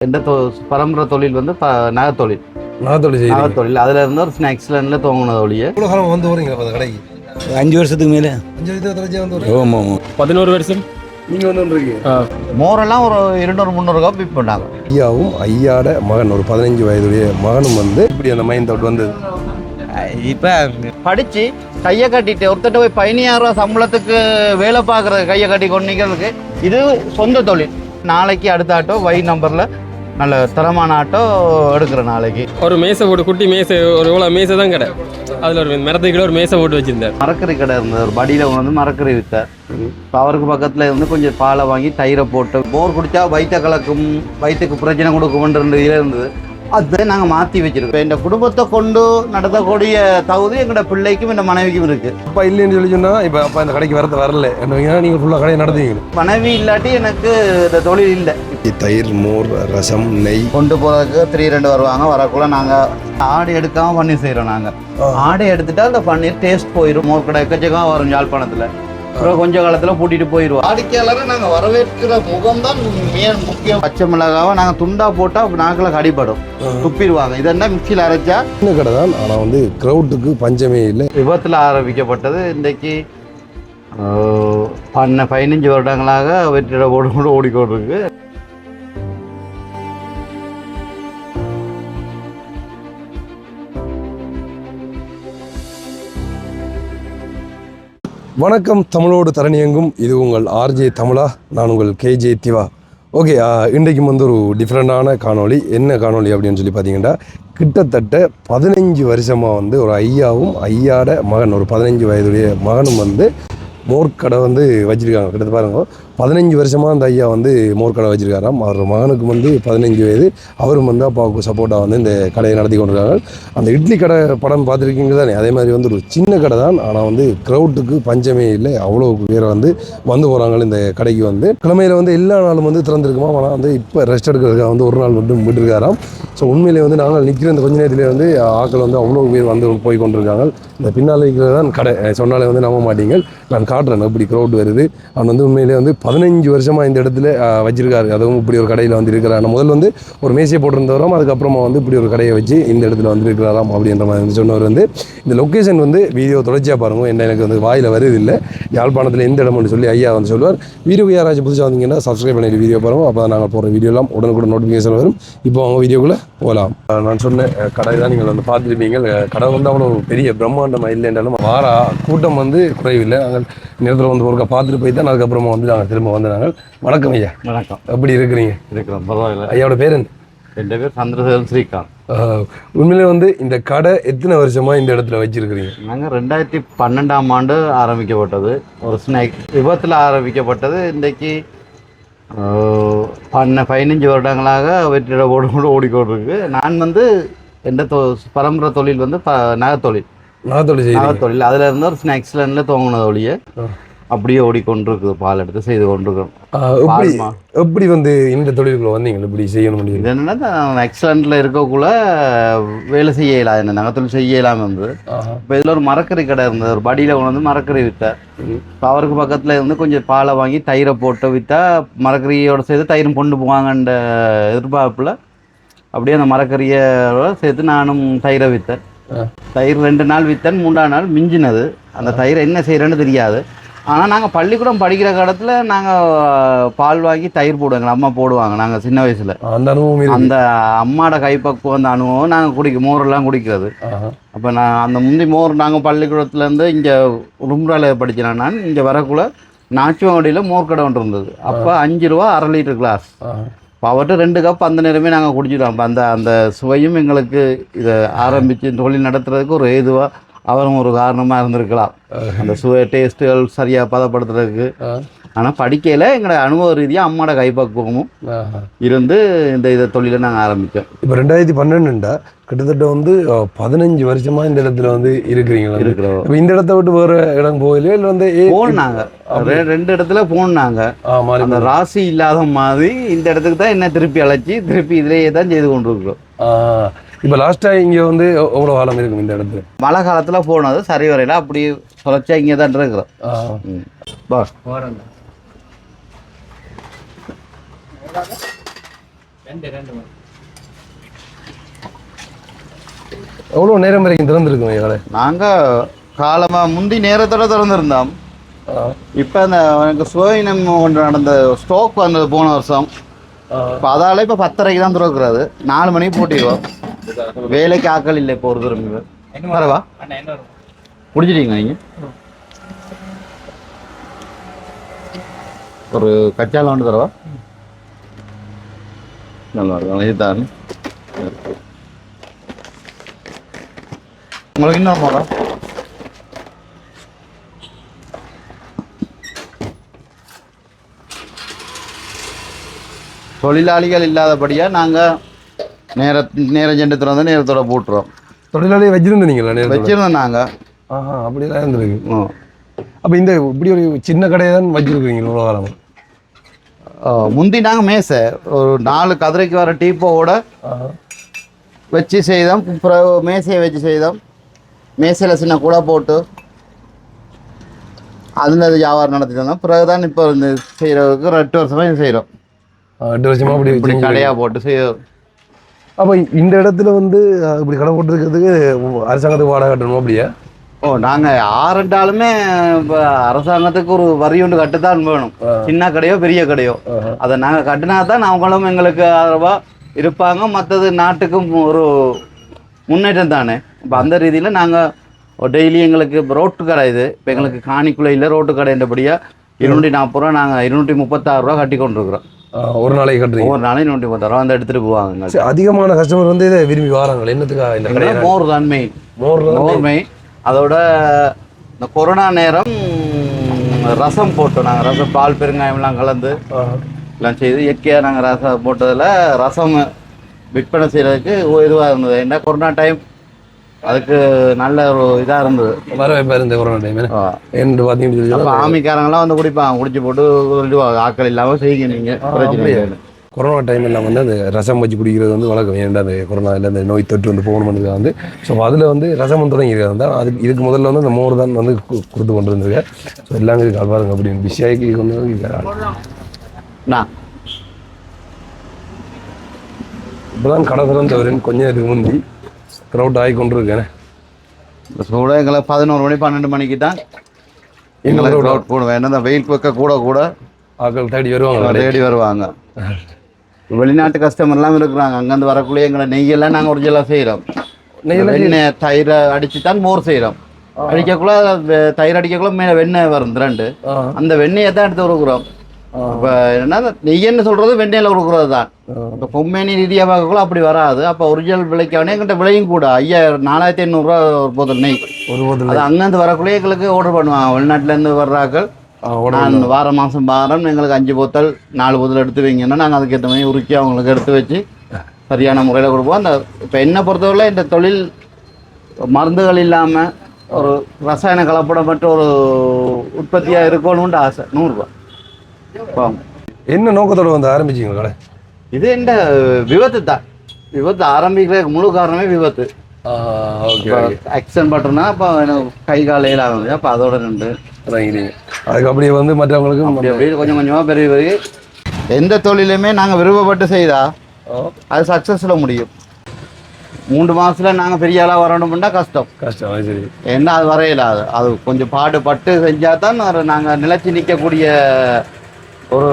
எந்த பரம்பரை தொழில் வந்து நகைத்தொழில். நகைத்தொழில் அதில் இருந்து ஒரு ஸ்நாக்ஸ்லேருந்து தோங்கின தொழில். எவ்வளோ காலம் வந்து வரீங்க அந்த கடைக்கு? 5 வருஷத்துக்கு மேலே. 5 வருஷத்துக்கு வந்து ஆமாம் 11 வருஷம் நீங்கள் வந்துருக்கீங்க. மோரெல்லாம் ஒரு 200-300 கப் விற்ப பண்ணாங்க. ஐயாவும் ஐயாட மகன் ஒரு 15 வயதுடைய மகனும் வந்து இப்படி அந்த மைண்ட் அவுட் வந்தது. இப்போ படித்து கையை கட்டிட்டு ஒருத்தட்ட போய் 15000 ரூபா சம்பளத்துக்கு வேலை பார்க்குறது, கையை கட்டி கொண்டு நிற்கிறதுக்கு இது சொந்த தொழில். நாளைக்கு அடுத்த ஆட்டோ வை நம்பரில் நல்ல தரமான ஆட்டோ எடுக்கிற நாளைக்கு. ஒரு மேசை போட்டு குட்டி மேசை, ஒரு இவ்வளோ மேசை தான் கடை. அதில் ஒரு மரத்துக்கிட்ட ஒரு மேசை போட்டு வச்சுருந்தார். மரக்கறி கடை இருந்தது, ஒரு படியில் வந்து மரக்கறி விற்றார். இப்போ அவருக்கு பக்கத்தில் இருந்து கொஞ்சம் பாலை வாங்கி தயிரை போட்டு மோர் குடித்தா வயிற்ற கலக்கும், வயிற்றுக்கு பிரச்சனை கொடுக்கும்ன்ற இதில் இருந்தது. அதை நாங்கள் மாற்றி வச்சுருக்கோம். இந்த குடும்பத்தை கொண்டு நடத்தக்கூடிய தகுதி எங்களோட பிள்ளைக்கும் இந்த மனைவிக்கும் இருக்குது. அப்பா இல்லைன்னு சொல்லி சொன்னால் இப்போ அப்பா இந்த கடைக்கு வரல என்னவீங்கன்னா நீங்கள் ஃபுல்லாக கடையை நடத்துவீங்க. மனைவி இல்லாட்டி எனக்கு இந்த தொழில் இல்லை. தயிர், மோர், ரசம், நெய் கொண்டு போகிறதுக்கு 3-2 வருவாங்க. வரக்குள்ள நாங்கள் ஆடை எடுக்காமல் பன்னீர் செய்கிறோம். நாங்கள் ஆடை எடுத்துட்டா அந்த பன்னீர் டேஸ்ட் போயிடும். மோர் கடை எக்கச்சக்கம் வரும் யாழ்ப்பாணத்தில். அப்புறம் கொஞ்ச காலத்தில் பூட்டிட்டு போயிடுவோம். வாடிக்கையாளரை நாங்கள் வரவேற்கிற முகம் தான் முக்கியம். பச்சை மிளகாவை நாங்கள் துண்டா போட்டால் நாக்கில் கடிப்படும், துப்பிடுவாங்க. இதெல்லாம் மிக்சியில் அரைச்சா சின்ன கடை தான். ஆனால் வந்து க்ரௌட்டுக்கு பஞ்சமே இல்லை. விபத்தில் ஆரம்பிக்கப்பட்டது. இன்றைக்கு 15 வருடங்களாக வெற்றிட போட்டு ஓடிக்கொண்டிருக்கு. வணக்கம், தமிழோடு தரணியங்கும். இது உங்கள் ஆர்ஜே தமிழா, நான் உங்கள் கேஜே திவா. ஓகே, இன்றைக்கும் வந்து ஒரு டிஃப்ரெண்டான காணொளி. என்ன காணொளி அப்படின்னு சொல்லி பார்த்தீங்கன்னா, கிட்டத்தட்ட 15 வருஷமாக வந்து ஒரு ஐயாவும் ஐயாட மகன் ஒரு 15 வயதுடைய மகனும் வந்து மோர்க்கடை வந்து வச்சுருக்காங்க. கிட்டத்தட்ட பாருங்க, 15 வருஷமாக அந்த ஐயா வந்து மோர்க்கடை வச்சுருக்காராம். அவர் மகனுக்கு வந்து 15 வயது. அவரும் வந்து அப்பாவுக்கு சப்போர்ட்டாக வந்து இந்த கடையை நடத்தி கொண்டிருக்காங்க. அந்த இட்லி கடை படம் பார்த்துருக்கீங்க தானே, அதே மாதிரி வந்து ஒரு சின்ன கடை தான். ஆனால் வந்து க்ரௌட்டுக்கு பஞ்சமே இல்லை. அவ்வளோ பேரை வந்து போகிறாங்க இந்த கடைக்கு. வந்து கிழமையில் வந்து எல்லா நாளும் வந்து திறந்துருக்குமா. ஆனால் வந்து இப்போ ரெஸ்ட் எடுக்கிறதுக்காக வந்து ஒரு நாள் மட்டும் விட்டுருக்காராம். ஸோ உண்மையிலே வந்து நாங்கள் நிற்கிற இந்த கொஞ்ச நேரத்திலே வந்து ஆட்கள் வந்து அவ்வளோ பேர் வந்து போய் கொண்டிருக்காங்க. இந்த பின்னால் இருக்கிறது தான் கடை. சொன்னாலே வந்து நம்ப மாட்டீங்க, நான் காட்டுறேன் எப்படி க்ரௌட் வருது. அவன் வந்து உண்மையிலே வந்து 15 வருஷமாக இந்த இடத்துல வச்சிருக்காரு. அதுவும் இப்படி ஒரு கடையில் வந்து இருக்கிறார். முதல்ல வந்து ஒரு மேசையை போட்டிருந்தவராம், அதுக்கப்புறமா வந்து இப்படி ஒரு கடையை வச்சு இந்த இடத்துல வந்து இருக்கிறாராம் அப்படின்ற மாதிரி வந்து சொன்னவர். வந்து இந்த லொக்கேஷன் வந்து வீடியோ தொடர்ச்சியாக பாருங்க. என்ன எனக்கு வந்து வாயில் வருது இல்லை, யாழ்ப்பாணத்தில் எந்த இடம்னு சொல்லி ஐயா வந்து சொல்லுவார். வீடியோ யாராச்சும் புதுசாக வந்தீங்கன்னா சப்ஸ்கிரைப் பண்ணிட்டு வீடியோ பாருங்க. அப்போ நாங்கள் போகிற வீடியோலாம் உடனுக்குடன் நோட்டிஃபிகேஷன் வரும். இப்போ அவங்க வீடியோக்குள்ளே போகலாம். நான் சொன்ன கடை தான் நீங்கள் வந்து பார்த்துருப்பீங்க. கடை வந்து அவ்வளோ பெரிய பிரம்மாண்டமாக இல்லைன்றாலும் வார கூட்டம் வந்து குறைவில்லை. நாங்கள் நேரத்தில் வந்து ஒருக்கா பார்த்துட்டு போய் தான் அதுக்கப்புறமா வந்து நாங்கள் திரும்ப வந்து நாங்கள். வணக்கம் ஐயா. வணக்கம். எப்படி இருக்கிறீங்க? இருக்கிறோம், பரவாயில்ல. ஐயாவோட பேர் என்ன? என் பேர் சந்திரசேகரன் ஸ்ரீகாந்த். உண்மையிலே வந்து இந்த கடை எத்தனை வருஷமாக இந்த இடத்துல வச்சிருக்கிறீங்க? நாங்கள் 2012ஆம் ஆண்டு ஆரம்பிக்கப்பட்டது. ஒரு ஸ்நாக் விபத்தில் ஆரம்பிக்கப்பட்டது. இன்றைக்கு 15 வருடங்களாக வெற்றிட போட்டு ஓடிக்கொண்டிருக்கு. நான் வந்து எந்த பரம்பரை தொழில் வந்து நகைத்தொழில். நகைத்தொழில் அதில் இருந்து ஒரு ஸ்நாக்ஸ்லேருந்து தோங்கின தொழியை அப்படியே ஓடிக்கொண்டிருக்குது. பால் எடுத்து செய்து கொண்டிருக்கோம். எப்படி வந்து இந்த தொழிலுக்குள்ள வந்தீங்க? இப்படி செய்ய முடியும்? இது என்னன்னா, எக்ஸலண்ட்ல இருக்கக்குள்ள வேலை செய்யலாம், என்ன நகைத்தொழில் செய்யலாம் வந்து. இப்போ இதில் ஒரு மரக்கறி கடை இருந்தது, ஒரு படியில் கொண்டு வந்து மரக்கறி விற்றார். இப்போ அவருக்கு பக்கத்தில் இருந்து கொஞ்சம் பாலை வாங்கி தயிரை போட்டு விற்றா மரக்கறியோட சேர்த்து தயிரும் கொண்டு போவாங்கன்ற எதிர்பார்ப்பில் அப்படியே அந்த மரக்கறியோட சேர்த்து நானும் தயிரை விற்றேன். தயிர் 2 நாள் விற்றேன். 3ஆம் நாள் மிஞ்சினது. அந்த தயிரை என்ன செய்கிறேன்னு தெரியாது. ஆனால் நாங்கள் பள்ளிக்கூடம் படிக்கிற காலத்தில் நாங்கள் பால் வாங்கி தயிர் போடுவாங்க, அம்மா போடுவாங்க. நாங்கள் சின்ன வயசில் அந்த அனுபவம், அந்த அம்மாவோட கைப்பக்குவம், அந்த அனுபவம் நாங்கள் மோரெல்லாம் குடிக்கிறது. அப்போ நான் அந்த முந்தி மோர் நாங்கள் பள்ளிக்கூடத்துலேருந்து இங்கே உடும்புறால படித்தேன். நான் இங்கே வரக்குள்ள நாச்சுவங்கடியில் மோர் கடை ஒன்று இருந்தது. அப்போ 5 ரூபா 1/2 லிட்டர் கிளாஸ். இப்போ அவர்கிட்ட 2 கப் அந்த நேரமே நாங்கள் குடிச்சிடுவோம். அப்போ அந்த சுவையும் எங்களுக்கு இதை ஆரம்பித்து தொழில் நடத்துறதுக்கு ஒரு ஏதுவாக அவரும் ஒரு காரணமாக இருந்திருக்கலாம். அந்த சுவை டேஸ்ட்டுகள் சரியாக பதப்படுத்துறதுக்கு. ஆனால் படிக்கையில் எங்களோட அனுபவ ரீதியாக அம்மாவோட கைப்பக்குவமும் இருந்து இந்த தொழிலை நாங்கள் ஆரம்பித்தோம். இப்போ 2012 கிட்டத்தட்ட வந்து 15 வருஷமாக இந்த இடத்துல வந்து இருக்கிறீங்களா? இருக்கிறோம். இந்த இடத்த விட்டு வேறு இடம் போகலையே? இல்லை வந்து போனாங்க 2 இடத்துல போனாங்க. அந்த ராசி இல்லாத மாதிரி இந்த இடத்துக்கு தான் என்ன திருப்பி அழைச்சி திருப்பி இதிலேயே தான் செய்து கொண்டிருக்கிறோம். இப்போ லாஸ்ட்டாக இங்கே வந்து எவ்வளோ காலம் இருக்கும் இந்த இடத்துல? மழை காலத்தில் போனது, சரி வரையில் அப்படி தொலைச்சா இங்கே தான் இருக்கிறோம். எவ்வளோ நேரம் வரைக்கும் திறந்துருக்குங்க கடை? நாங்கள் காலமாக முந்தி நேரத்தோட திறந்துருந்தோம். இப்போ அந்த எனக்கு சுயினம் கொண்டு நடந்த ஸ்டோக் வந்தது போன வருஷம். இப்போ அதால் இப்போ 10:30க்கு தான் திறக்கிறது. 4 மணிக்கு போட்டிடுவோம். வேலைக்கு ஆக்கள் இல்லை இப்போ ஒரு திரும்பி வரவா முடிச்சிட்டீங்க நீங்கள்? ஒரு கச்சாலம் ஒன்று தரவா? நல்லா இருக்கும் இதுதான். உங்களுக்கு இன்னும் போகிறோம். தொழிலாளிகள் இல்லாதபடியாக நாங்கள் நேரம் சென்று திறந்து நேரத்தோட போட்டுருவோம். தொழிலாளியை வச்சிருந்தீங்களா? வச்சிருந்தோம் நாங்கள். அப்படிலாம் இருந்திருக்கு. அப்போ இந்த இப்படி ஒரு சின்ன கடையை தான் வச்சிருக்கீங்க இவ்வளோ காலம்? முந்தி நாங்கள் மேசை ஒரு 4 கதிரைக்கு வர டீப்போட வச்சு செய்தோம். மேசையை வச்சு செய்தோம். மேசையில் சின்ன கூட போட்டு அதில் வியாபாரம் நடத்தி தந்தோம். பிறகுதான் இப்போ இந்த செய்கிறதுக்கு 8 வருஷமாக செய்கிறோம். 8 வருஷமாக இப்படி கடையாக போட்டு செய்யும். அப்போ இந்த இடத்துல வந்து இப்படி கடை போட்டுருக்கிறதுக்கு அரசாங்கத்துக்கு வாடகை கட்டணுமா அப்படியா? நாங்கள் யாருண்டாலுமே இப்போ அரசாங்கத்துக்கு ஒரு வரி ஒன்று கட்டுத்தான் வேணும். சின்ன கடையோ பெரிய கடையோ அதை நாங்கள் கட்டினா தான் அவங்களும் எங்களுக்கு ஆதரவாக இருப்பாங்க. மற்றது நாட்டுக்கும் ஒரு முன்னேற்றம் தானே. இப்போ அந்த ரீதியில் நாங்கள் டெய்லி எங்களுக்கு ரோட்டு கடை இது. இப்போ எங்களுக்கு காணிக்குள்ளே இல்லை, ரோட்டு கடைன்றபடியாக 240 ரூபா நாங்கள் 236 ரூபா கட்டி கொண்டிருக்கிறோம். ஒரு நாளைக்கு கட்டுறீங்க? ஒரு நாளைக்கு 136 ரூபா வந்து எடுத்துகிட்டு போவாங்க. அதிகமான கஸ்டமர் வந்து இதை விரும்பி வராங்க. என்னத்துக்கா இந்த கடை? மோர் தான் மெயின். மோர் மெயின். அதோட இந்த கொரோனா நேரம் ரசம் போட்டோம் நாங்கள். ரசம் பால் பெருங்காயம்லாம் கலந்து எல்லாம் செய்து இயற்கையாக நாங்கள் ரசம் போட்டதில் ரசம் விற்பனை செய்கிறதுக்கு இதுவாக இருந்தது. ஏன்னா கொரோனா டைம் அதுக்கு நல்ல ஒரு இதாக இருந்தது, வரவேற்பா இருந்தது கொரோனா டைம். என்று பார்த்தீங்கன்னா ஆமிக்காரங்களாம் வந்து குடிப்பாங்க. குடிச்சு போட்டு ஆக்கள் இல்லாமல் செய்யுங்க நீங்கள் பிரச்சனை. கொரோனா டைம் எல்லாம் வந்து அந்த ரசம் வச்சு குடிக்கிறது வந்து வழக்கம். ஏன்டா அந்த கொரோனா இல்லை அந்த நோய் தொற்று வந்து போகணும்னு வந்து ஸோ அதில் வந்து ரசம் தொடங்கியிருக்காங்க தான். அது இதுக்கு முதல்ல வந்து அந்த மோர் தான் வந்து கொடுத்து கொண்டு வந்துருக்கேன். ஸோ எல்லாம் பாருங்க அப்படின்னு பிஸியாகி கொண்டு நான் இப்போ தான் கடை திறந்தவரின் கொஞ்சம் நேரத்துக்கு முந்தி க்ரௌட் ஆகி கொண்டு இருக்கேன். கூட எங்களை 11 மணி 12 மணிக்கு தான் எங்களை க்ரௌட் போடுவேன். ஏன்னா இந்த வெயில் பக்க கூட கூட ஆக்கள் தேடி வருவாங்க. தேடி வருவாங்க. வெளிநாட்டு கஸ்டமர்லாம் இருக்கிறாங்க. அங்கேருந்து வரக்குள்ளே எங்களை நெய்யெல்லாம் நாங்கள் ஒரிஜினலாக செய்கிறோம். வெண்ணெய் தயிரை அடித்து தான் மோர் செய்கிறோம். அடிக்கக்குள்ள தயிர் அடிக்கக்குள்ள மேலே வெண்ணெய் வரும் 2. அந்த வெண்ணெயை தான் எடுத்து கொடுக்குறோம். இப்போ என்னன்னா நெய்யன்னு சொல்கிறது வெண்ணெயில் கொடுக்குறது தான். இப்போ கொம்பேனி ரீதியாக பார்க்கக்குள்ள அப்படி வராது. அப்போ ஒரிஜினல் விலைக்கானே எங்கிட்ட விலையும் கூட 4500 ரூபா ஒரு போதல் நெய். ஒரு போதல் அது அங்கேருந்து வரக்குள்ளே எங்களுக்கு ஆர்டர் பண்ணுவாங்க. வெளிநாட்டிலேருந்து வர்றாக்கள் நான் வாரம் எங்களுக்கு 5 போத்தல் 4 போத்தல் எடுத்து வைங்கன்னா நாங்கள் அதுக்கேற்ற மாதிரி உருக்கி அவங்களுக்கு எடுத்து வச்சு சரியான முறையில் கொடுப்போம். அந்த இப்போ என்னை பொறுத்தவரை இந்த தொழில் மருந்துகள் இல்லாமல் ஒரு ரசாயன கலப்படமற்ற ஒரு உற்பத்தியாக இருக்கணும்னு ஆசை. 100 ரூபா. என்ன நோக்கத்தோடு வந்து ஆரம்பிச்சிங்க கடை? இது இந்த விபத்து தான். விபத்து ஆரம்பிக்கிறதுக்கு முழு காரணமே விபத்து. ஆக்சிடென்ட் பட்டோம்னா அப்போ கை காலையில் ஆகுது. அப்போ அதோட நின்று அதுக்கு அப்படியே வந்து மற்றவங்களுக்கும் அப்படியே கொஞ்சம் கொஞ்சமாக பெரிய எந்த தொழிலுமே நாங்கள் விருப்பப்பட்டு செய்தா அது சக்ஸஸில் முடியும். 3 மாதத்தில் நாங்கள் பெரிய ஆளாக வரணும்னா கஷ்டம். சரி. ஏன்னா அது வரையிலாது. அது கொஞ்சம் பாடுபட்டு செஞ்சால் தான் நாங்கள் நிலைச்சி நிற்கக்கூடிய ஒரு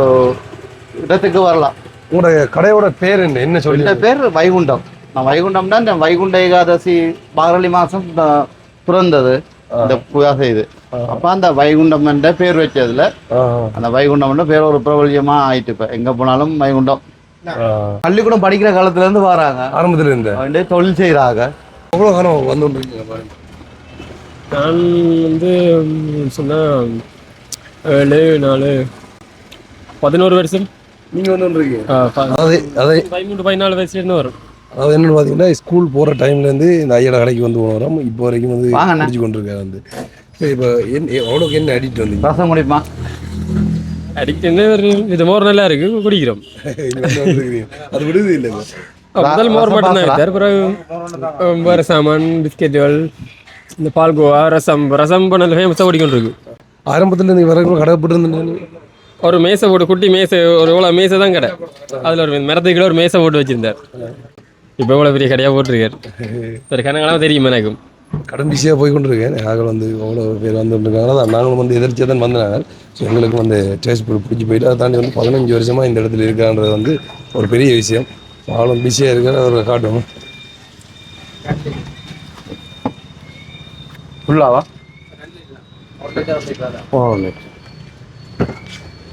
இடத்துக்கு வரலாம். உங்களோட கடையோட பேர் என்ன சொல்லி? இந்த பேர் வைகுண்டம். நான் வைகுண்டம் தான். இந்த வைகுண்ட ஏகாதசி மார்கழி மாதம் பிறந்தது இந்த புயாசை இது. அப்போ அந்த வைகுண்டம் என்ற பேர் வச்சதுல அந்த வைகுண்டம் என்ற பேர் ஒரு பிரபல்யமாக ஆயிட்டு. இப்போ எங்கே போனாலும் வைகுண்டம். பள்ளிக்கூடம் படிக்கிற காலத்துலேருந்து வராங்க. ஆரம்பத்தில் இருந்து தொழில் செய்கிறாங்க. எவ்வளோ காலம் வந்துருக்கீங்க பாருங்க? நான் வந்து சொன்னால் 7 4 11 வருஷம் நீங்கள் வந்துருக்கீங்க. அதாவது 13 14 வயசுலேருந்து வரும். அதாவது என்னென்னு பார்த்தீங்கன்னா ஸ்கூல் போகிற டைம்லேருந்து இந்த ஐயட கடைக்கு வந்து வரோம். இப்போ வரைக்கும் வந்து குடிச்சு கொண்டிருக்காரு வந்து. இப்போ அவ்வளோக்கு என்ன அடிக்ட் வந்து ரசம் குடிப்பா அடிக்ட் என்ன ஒரு இது மோர் நல்லா இருக்கு குடிக்கிறோம். அது விடுது இல்லை. முதல் மோர் மட்டும் தான். பிறகு வேறு சாமான் பிஸ்கெட்டுகள் இந்த பால்கோவா ரசம் ரசம் இப்போ நல்ல ஃபேமஸாக ஓடிக்கொண்டிருக்கு. ஆரம்பத்தில் நீங்கள் வரக்குள்ள கடை போட்டு இருந்தேன். ஒரு மேசை போட்டு குட்டி மேசை ஒரு இவ்வளோ மேசை தான் கடை. அதில் ஒரு மரத்துக்குள்ள ஒரு மேசை போட்டு வச்சிருந்தார். இப்போ இவ்வளோ பெரிய கடையாக போட்டிருக்காரு. ஒரு கணக்கெல்லாம் தெரியும் எனக்கும். கடன் பிஸியாக போய் கொண்டிருக்கேன். நாங்கள் வந்து அவ்வளோ பேர் வந்துருக்காங்க தான். நாங்களும் வந்து எதிர்ச்சியாக தான் வந்தாங்க. ஸோ எங்களுக்கு வந்து டேஸ்ட் பிடிச்சி போயிட்டு அதை தாண்டி வந்து 15 வருஷமாக இந்த இடத்துல இருக்கான்றது வந்து ஒரு பெரிய விஷயம். அவ்வளோ பிஸியாக இருக்கிற ஒரு காட்டும். ஃபுல்லாவா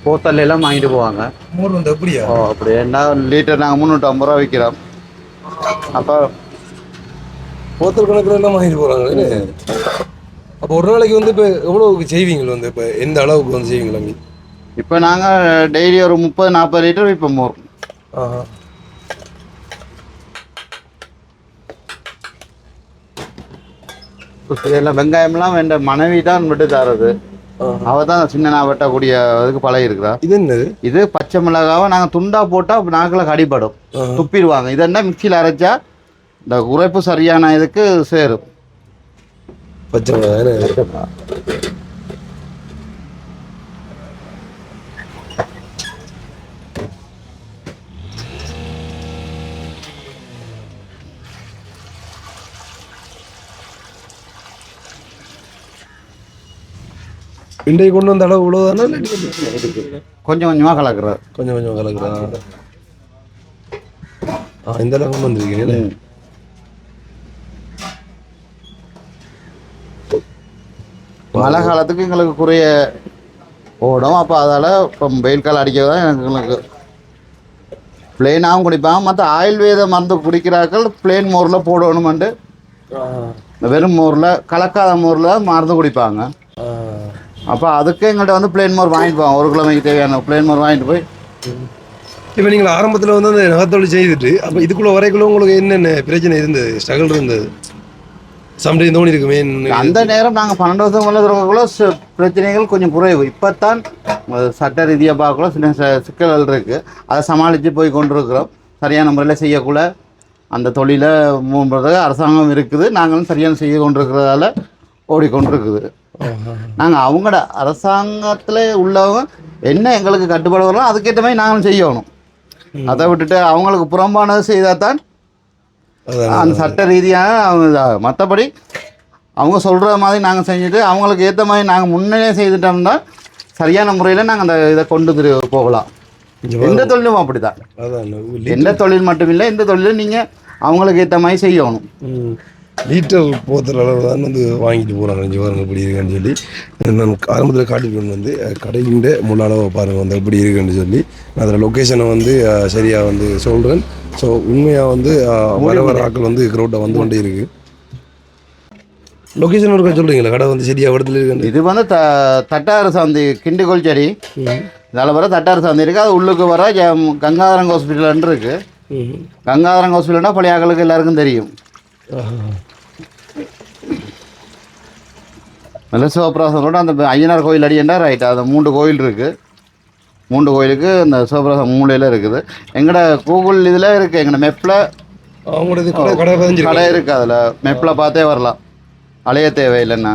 போத்தல் எல்லாம் வாங்கிட்டு போவாங்க. மோர் வந்து அப்படியா? அப்படி என்ன லிட்டர் நாங்கள் 350 ரூபா விற்கிறோம். அப்போ போத்தல் கணக்கில் எல்லாம் வாங்கிட்டு போகிறாங்க. அப்போ ஒரு நாளைக்கு வந்து இப்போ எவ்வளோவுக்கு செய்வீங்க? வந்து இப்போ எந்த அளவுக்கு வந்து செய்வீங்களா? இப்போ நாங்கள் டெய்லி ஒரு 30-40 லிட்டர் விற்போம் மோர். இதெல்லாம் வெங்காயம்லாம் வேண்ட மனைவி தான் விட்டு தரது. அவ தான் சின்ன வெட்டக்கூடிய இதுக்கு பழகி இருக்கிறா. இது என்னது? இது பச்சை மிளகாவை நாங்கள் துண்டா போட்டால் நாக்கில் கடிப்படும், துப்பிடுவாங்க. இதென்ன மிக்சியில் அரைச்சா இந்த உரைப்பு சரியான இதுக்கு சேரும். பச்சை மிளகா இன்றைக்கு கொண்டு வந்த அளவு இவ்வளோதானே? கொஞ்சம் கொஞ்சமாக கலக்குறாரு. கொஞ்சம் கொஞ்சம் கலக்குறா. இந்த அளவு கொண்டு வந்திருக்கீங்க. மழை காலத்துக்கு எங்களுக்கு குறைய ஓடும். அப்போ அதால் இப்போ வெயில் காலம் அடிக்க தான் எங்களுக்கு பிளெயினாகவும் குடிப்பாங்க. மற்ற ஆயுர்வேத மருந்து குடிக்கிறார்கள் பிளெயின் மோரில் போடணுமெண்டு வெறும் மோரில் கலக்காத மோரில் மருந்து குடிப்பாங்க. அப்போ அதுக்கு எங்கள்கிட்ட வந்து பிளெயின் மோர் வாங்கிட்டு போவாங்க. 1 கிலோமீட்டருக்கு தேவையான பிளெயின் மோர் வாங்கிட்டு போய். இப்போ நீங்கள் ஆரம்பத்தில் வந்து அந்த நகத்தொழில் செய்துட்டு அப்போ இதுக்குள்ளே வரைக்குள்ள உங்களுக்கு என்னென்ன பிரச்சனை இருந்தது, ஸ்ட்ரகிள் இருந்தது, சம்டைம் தோணி இருக்குமே? அந்த நேரம் நாங்கள் 12 வருஷம் இருக்கிறக்குள்ள பிரச்சனைகள் கொஞ்சம் குறைவு. இப்போ தான் சட்ட ரீதியாக பார்க்கல சின்ன சிக்கல்கள் இருக்குது. அதை சமாளித்து போய் கொண்டிருக்கிறோம். சரியான முறையில் செய்யக்குள்ள அந்த தொழிலை மூன்றதாக அரசாங்கம் இருக்குது. நாங்களும் சரியான செய்ய கொண்டிருக்கிறதால ஓடிக்கொண்டிருக்குது. நாங்கள் அவங்களோட அரசாங்கத்தில் உள்ளவங்க என்ன எங்களுக்கு கட்டுப்பாடு வரலாம் அதுக்கேற்ற மாதிரி நாங்களும் செய்யணும். அதை விட்டுட்டு அவங்களுக்கு புறம்பானது செய்தால் தான் அந்த சட்ட ரீதியாக அவங்க. மற்றபடி அவங்க சொல்கிற மாதிரி நாங்கள் செஞ்சுட்டு அவங்களுக்கு ஏற்ற மாதிரி நாங்கள் முன்னே செய்துட்டோம்னா சரியான முறையில் நாங்கள் அந்த இதை கொண்டு போகலாம். எந்த தொழிலும் அப்படி தான். எந்த தொழில் மட்டும் இல்லை, எந்த தொழிலும் நீங்கள் அவங்களுக்கு ஏற்ற மாதிரி செய்யணும். லிட்டர் போத்துற அளவு தான் வந்து வாங்கிட்டு போகிறாங்க. 5 வாரம் எப்படி இருக்குன்னு சொல்லி நான் ஆரம்பத்தில் காட்டிட்டு வந்து கடையின்ற முழு அளவை பாருங்கள் வந்து எப்படி இருக்குன்னு சொல்லி நான் அதில் லொக்கேஷனை வந்து சரியாக வந்து சொல்கிறேன். ஸோ உண்மையாக வந்து வர ஆக்கள் வந்து க்ரௌட்டாக வந்து கொண்டே இருக்குது. லொக்கேஷன் ஒருக்கா சொல்கிறீங்களா? கடை வந்து சரியாக இடத்துல இருக்கு. இது வந்து தட்டாறு சாந்தி கிண்டிகோல் செடி. இதால் வர தட்டாறு சாந்தி இருக்குது. அது உள்ளுக்கு வர கங்காதரங்க ஹாஸ்பிட்டல்னு இருக்குது. கங்காதரங்க ஹாஸ்பிட்டல்னா பழைய ஆக்களுக்கு எல்லாருக்கும் தெரியும். நல்ல சிவபிரகாசம் அந்த ஐயனார் கோயில் அடியண்டா ரைட். அது 3 கோயில் இருக்குது. 3 கோயிலுக்கு இந்த சிவபிரகாசம் மூலையில் இருக்குது. எங்களோட கூகுள் இதில் இருக்குது. எங்களோட மெப்பில் அவங்களோட கடை இருக்குது. அதில் மெப்பில் பார்த்தே வரலாம். அலைய தேவையில்லைண்ணா.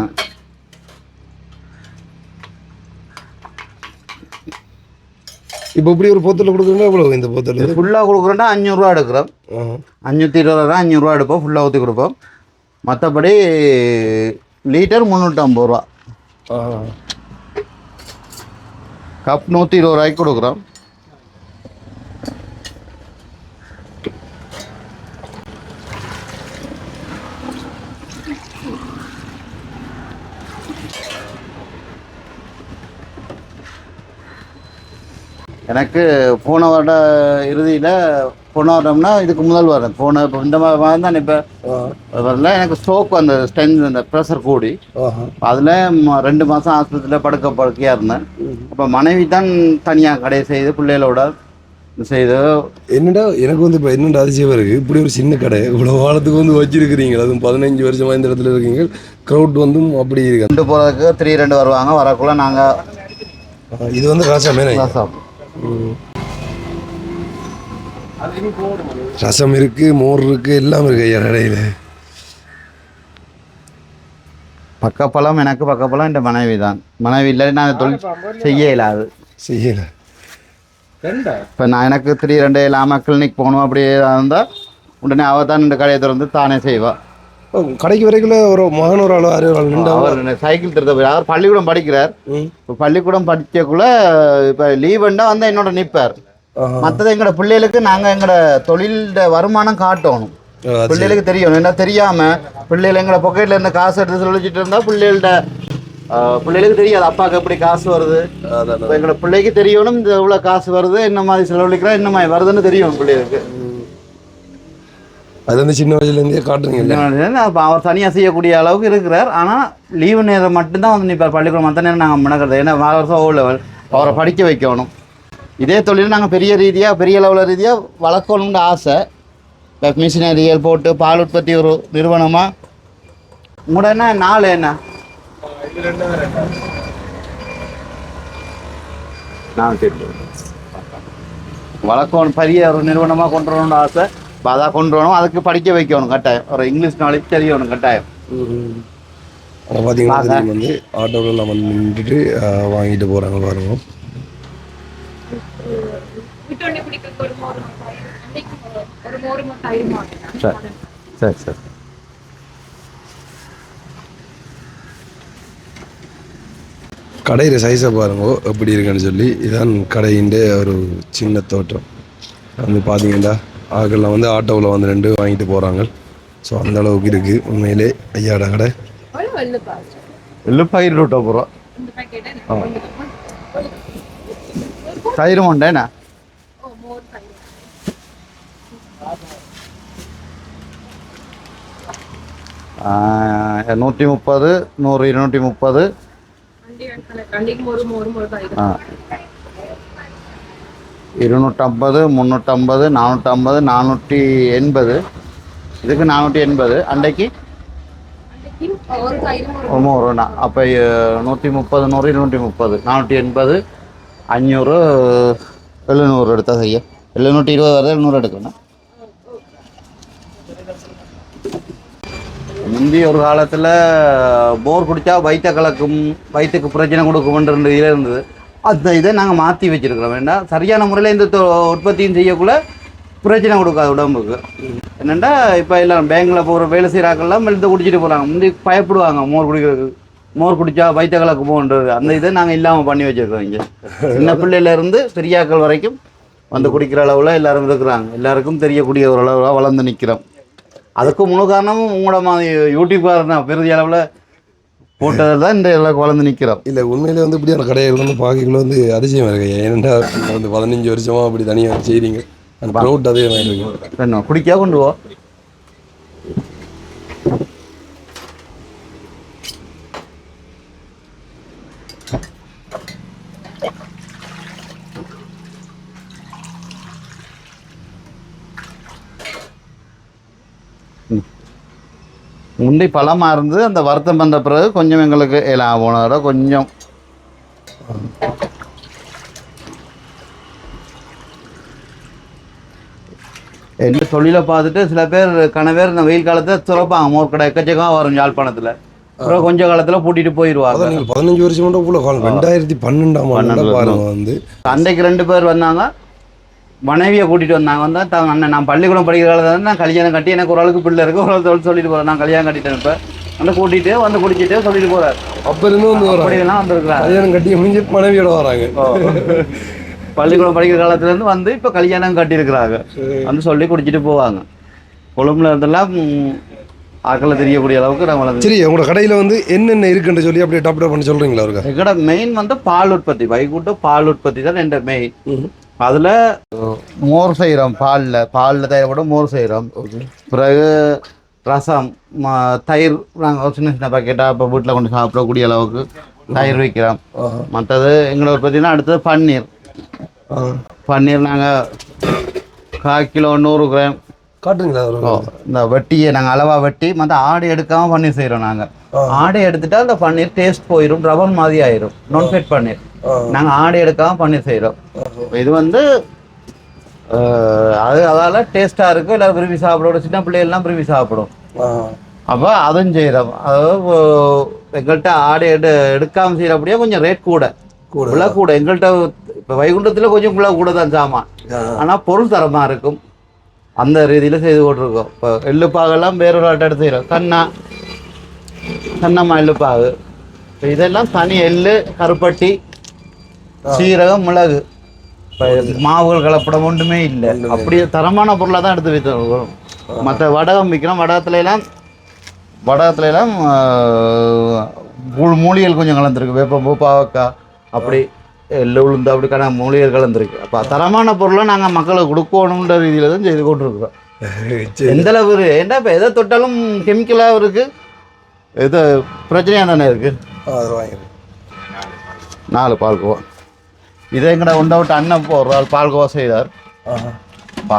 இப்போ இப்படி ஒரு போத்தல் கொடுக்குறோன்னா எவ்வளோ? இந்த போத்தல் ஃபுல்லாக கொடுக்குறோன்னா 500 ரூபா எடுக்கிறோம். 520 ரூபா 500 ரூபா எடுப்போம். ஃபுல்லாக ஊற்றி கொடுப்போம். மற்றபடி லிட்டர் 350 ரூபா. கப் 120 ரூபாய்க்கு கொடுக்குறோம். எனக்கு போன வருட இறுதியில் போன வருடம்னா இதுக்கு முதல் வருடம் போன இப்போ இந்த மாதிரி தான் இப்போ வரல. எனக்கு ஸ்ட்ரோக் அந்த ஸ்ட்ரென்த் அந்த ப்ரெஷர் கூடி அதில் 2 மாதம் ஆஸ்பத்திரியில் படுக்கையாக இருந்தேன். அப்போ மனைவி தான் தனியாக கடையை செய்து பிள்ளைகளோட செய்து. என்னடா எனக்கு வந்து இப்போ என்னென்ன அதிசயம் இருக்குது, இப்படி ஒரு சின்ன கடை இவ்வளோ காலத்துக்கு வந்து வச்சிருக்கிறீங்க. அதுவும் 15 வருஷமாக இந்த இடத்துல இருக்கீங்க. க்ரௌட் வந்து அப்படி இருக்கு. கொண்டு போகிறதுக்கு 3-2 வருவாங்க. வரக்குள்ள நாங்கள் இது வந்து ரசம் ரசம் இருக்கு, மோர் இருக்கு, எல்லாம் இருக்கு ஐயா கடையில். பக்கப்பலம் எனக்கு பக்கப்பலம் என் மனைவி தான். மனைவி இல்லை நான் தொழில் செய்ய இயலாது. செய்யலை. இப்போ நான் எனக்கு 2 இல்லாமல் கிளினிக் போகணும் அப்படியே இருந்தால் உடனே அவள் தான் இந்த கடையை திறந்து தானே செய்வாள். கடைக்கு வரைக்குள்ள ஒரு மகன் ஒரு ஆள் 6 ஆள் நின்று அவர் சைக்கிள் திருத்த போய் அவர் பள்ளிக்கூடம் படிக்கிறார். இப்போ பள்ளிக்கூடம் படிக்கக்குள்ள இப்போ லீவுண்டா வந்து என்னோட நிற்பார். மற்றது எங்களோட பிள்ளைகளுக்கு நாங்கள் எங்களோட தொழிலோட வருமானம் காட்டணும். பிள்ளைகளுக்கு தெரியணும். என்ன தெரியாமல் பிள்ளைகள் எங்களை பொக்கெட்டில் இருந்து காசு எடுத்து சொல்லிச்சுட்டு இருந்தால் பிள்ளைகளுக்கு தெரியாது அப்பாவுக்கு எப்படி காசு வருது. எங்களோட பிள்ளைக்கு தெரியணும் இந்த எவ்வளோ காசு வருது, என்ன மாதிரி செலவழிக்கிறா, என்ன மாதிரி வருதுன்னு தெரியும் பிள்ளைகளுக்கு. அது வந்து சின்ன வயசுலேருந்தே காட்டுறீங்க. அப்போ அவர் தனியாக செய்யக்கூடிய அளவுக்கு இருக்கிறார். ஆனால் லீவு நேரம் மட்டும்தான் வந்து நிற்பார் பள்ளிக்கூடம். மற்ற நேரம் நாங்கள் முடக்கிறது. ஏன்னா 4 வருஷம் ஓ லெவல் அவரை படிக்க வைக்கணும். இதே தொழில் நாங்கள் பெரிய லெவலில் ரீதியாக வளர்க்கணும்னு ஆசை. இப்போ மிஷினரியல் போட்டு பால் உற்பத்தி ஒரு நிறுவனமாக உங்களோட என்ன நாள் என்ன நான் வளர்க்கணும் பெரிய ஒரு நிறுவனமாக கொண்டு வரணும்னு ஆசை. இப்போ அதான் கொண்டு வரணும். அதுக்கு படிக்க வைக்கணும் கட்டாயம். ஒரு இங்கிலீஷ் நாலேஜ் தெரியணும் கட்டாயம். ஆனால் பார்த்தீங்கன்னா வந்து ஆட்டோவில் நம்ம நின்றுட்டு வாங்கிட்டு போகிறாங்க பாருங்க. சரி சரி. கடையில் சைஸை பாருங்க எப்படி இருக்குன்னு சொல்லி. இதுதான் கடையின் ஒரு சின்ன தோட்டம். வந்து பார்த்தீங்கன்னா ஆக்கெல்லாம் வந்து ஆட்டோவில் வந்து 2 வாங்கிட்டு போகிறாங்க. ஸோ அந்த அளவுக்கு இருக்குது உண்மையிலே ஐயாட கடை. எள்ளுப்பாய் 20 ரூபா. தயிர் உண்டேண்ணா 130, 100, 230, 250, 350, 450, 480. இதுக்கு 480. அன்றைக்கு 100. அப்போ 130, 100, 230, 480, 500, 700 எடுத்தா செய்ய 720 வருது. 700 எடுக்கணும். முந்தி ஒரு காலத்தில் போர் குடித்தா வயிற்ற கலக்கும், வயிற்றுக்கு பிரச்சனை கொடுக்கும்ன்ற இதில் இருந்தது. அந்த இதை நாங்கள் மாற்றி வச்சுருக்கிறோம். வேண்டாம் சரியான முறையில் இந்த உற்பத்தியும் செய்யக்குள்ள பிரச்சனை கொடுக்காது உடம்புக்கு. என்னென்னா இப்போ எல்லாம் பேங்கில் போகிற வேலை செய்கிறாக்கெல்லாம் மெழுத்து குடிச்சிட்டு போகிறாங்க. முந்தி பயப்படுவாங்க மோர் குடித்தா வயிற்ற கலக்குமோன்றது. அந்த இதை நாங்கள் இல்லாமல் பண்ணி வச்சுருக்கோம். இங்கே சின்ன பிள்ளையிலேருந்து பெரியாக்கள் வரைக்கும் வந்து குடிக்கிற அளவில் எல்லோரும் இருக்கிறாங்க. எல்லாருக்கும் தெரியக்கூடிய ஒரு அளவில் வளர்ந்து நிற்கிறோம். அதுக்கு முழு காரணமும் உங்களோட மாதிரி யூடியூப்பாக பெருதி அளவில் போட்டதில் தான் இந்த அளவுக்கு வளர்ந்து நிற்கிறோம். இல்லை உண்மையிலே வந்து இப்படியான கடைகள் வந்து பார்க்கல வந்து அதிசயமாக இருக்கு. ஏன்னா வந்து 15 வருஷமாக அப்படி தனியாக செய்கிறீங்க. அந்த ப்ரௌட் அதே மாதிரி இருக்கு. என்ன குடிக்கா கொண்டு போ. முந்தி பழமாக இருந்து அந்த வருத்தம் வந்த பிறகு கொஞ்சம் எங்களுக்கு எல்லாம் போனதோட கொஞ்சம் என்ன தொழிலை பார்த்துட்டு சில பேர் கணவர் இந்த வெயில் காலத்தில் துறப்பாங்க. மோர் கடை எக்கச்சக்கமாக வரும் யாழ்ப்பாணத்தில். அப்புறம் கொஞ்ச காலத்தில் பூட்டிட்டு போயிடுவாங்க. 15 வருஷம் கூட 2012 வந்து அன்றைக்கு 2 பேர் வந்தாங்க. மனைவியை கூட்டிகிட்டு வந்தாங்க. வந்தால் அண்ணன் நான் பள்ளிக்கூடம் படிக்கிற காலத்தில் நான் கல்யாணம் கட்டி எனக்கு ஒரு ஆளுக்கு பிள்ளை இருக்கு, ஒரு ஆள் சொல்லிட்டு போகிறேன் நான் கல்யாணம் கட்டிட்டேன். இப்போ வந்து கூட்டிகிட்டு வந்து குடிச்சிட்டு சொல்லிட்டு போகிறார். அப்போ இருந்து வந்து அப்படியெல்லாம் வந்துருக்குறாங்க. கல்யாணம் கட்டி முடிஞ்சு மனைவியோட வராங்க. பள்ளிக்கூடம் படிக்கிற காலத்துலேருந்து வந்து இப்போ கல்யாணம் கட்டியிருக்கிறாங்க. வந்து சொல்லி குடிச்சிட்டு போவாங்க. கொழும்புல இருந்தெல்லாம் ஆக்களை தெரியக்கூடிய அளவுக்கு நாங்கள் வளர்ந்து. சரி, உங்களோட கடையில் வந்து என்னென்ன இருக்குன்னு சொல்லி அப்படியே டாப் பண்ணி சொல்கிறீங்களா? அவருக்கு எங்களோட மெயின் வந்து பால் உற்பத்தி, வைகுண்ட பால் உற்பத்தி தான் என்ற மெயின். அதில் மோர் செய்கிறோம். பாலில் தயாரப்படும் மோர் செய்கிறோம். பிறகு ரசம், தயிர் நாங்கள் சின்ன சின்ன பாக்கெட்டாக இப்போ வீட்டில் கொண்டு சாப்பிடக்கூடிய அளவுக்கு தயிர் வைக்கிறோம். மற்றது எங்களோட உற்பத்தினா அடுத்தது பன்னீர் நாங்கள் 1/4 கிலோ 100 கிராம் காட்டுறீங்களா? இந்த வெட்டியை நாங்கள் அளவாக வெட்டி மற்ற ஆடை எடுக்காமல் பன்னீர் செய்கிறோம். நாங்கள் ஆடை எடுத்துட்டா அந்த பன்னீர் டேஸ்ட் போயிடும், ரவன் மாதிரி ஆயிரும். நான் ஃபேட் பன்னீர் நாங்கள் ஆடை எடுக்காமல் பன்னீர் செய்கிறோம். இது வந்து அதால் டேஸ்ட்டாக இருக்கும். எல்லோரும் விரும்பி சாப்பிடும். சின்ன பிள்ளைகள்லாம் விரும்பி சாப்பிடும். அப்போ அதுவும் செய்கிறோம். அதாவது எங்கள்கிட்ட ஆடு எடுக்காமல் செய்கிறப்படியே கொஞ்சம் ரேட் கூட விலை கூட. எங்கள்கிட்ட இப்போ வைகுண்டத்தில் கொஞ்சம் விலை கூட தான் சாமான், ஆனால் பொருள் தரமாக இருக்கும். அந்த ரீதியில் செய்து கொண்டிருக்கோம். இப்போ எள்ளுப்பாகெல்லாம் வேறொரு ஆட்டை எடுத்து செய்கிறோம். கண்ணம்மா எள்ளுப்பாகு. இப்போ இதெல்லாம் தனி எள்ளு, கருப்பட்டி, சீரகம், மிளகு. இப்போ மாவுகள் கலப்படம் ஒன்றுமே இல்லை. அப்படியே தரமான பொருளாக தான் எடுத்து வைத்தோம். மற்ற வடகம் விற்கிறோம். வடகத்துலாம் மூலிகைகள் கொஞ்சம் கலந்துருக்கு. வேப்பம்பூ, பாவக்காய், அப்படி எள்ளு, உளுந்து, அப்படிக்கான மூலிகைகள் கலந்துருக்கு. அப்போ தரமான பொருளை நாங்கள் மக்களுக்கு கொடுக்கணுன்ற ரீதியில் தான் செய்து கொண்டிருக்கிறோம். எந்தளவு ஏன்னா இப்போ எதை தொட்டாலும் கெமிக்கலாக இருக்குது, எது பிரச்சனையாக தானே இருக்குது. 4 பால்கோவா. இதை எங்கட உண்டை விட்டு அண்ணன் ஒரு ஆள் பால்கோவா செய்தார்.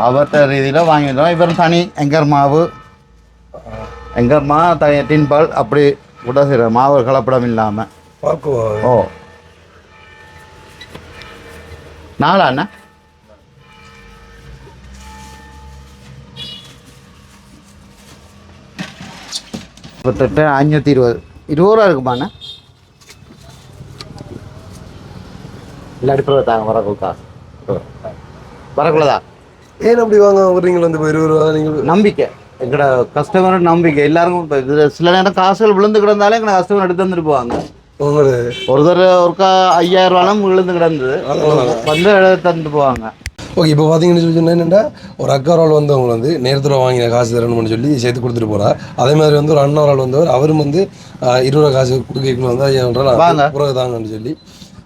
அவர்கிட்ட ரீதியில் வாங்கிட்டோம். இவர் தனி எங்கர்மா தனி டின் பால் அப்படி கூட செய்கிற மாவு கலப்படம் இல்லாமல். ஓ 4 அண்ணா. இப்போத்தட்ட 520 ரூபா இருக்குமாண்ணா. இல்லை அடிப்படை தாங்க வரக்குள்ளதா. ஏன் அப்படி வாங்க வர்றீங்களா? வந்து 20 ரூபா நீங்கள் நம்பிக்கை, எங்களோட கஸ்டமர் நம்பிக்கை. எல்லாருக்கும் இப்போ இது சில நேரம் காசுகள் விழுந்து கிடந்தாலே எங்களை கஸ்டமர் எடுத்து வந்துட்டு போவாங்க. ஒருத்தர் ஒருக்கா 5000 ரூபாலும் விழுந்து கிடந்தது வந்து எடுத்து தந்துட்டு போவாங்க. ஓகே, இப்போ பார்த்தீங்கன்னு சொல்லி சொன்னால் என்னென்னா, ஒரு அக்கா ஒரு ஆள் வந்து அவங்க வந்து நேரத்தில் வாங்கின காசு தரணும்னு சொல்லி சேர்த்து கொடுத்துட்டு போகிறா. அதே மாதிரி வந்து ஒரு அண்ணா ஒரு ஆள் வந்தவர், அவரும் வந்து 20 ரூபா காசு கொடுக்கணும் வந்து 5000 பிறகு தாங்கன்னு சொல்லி.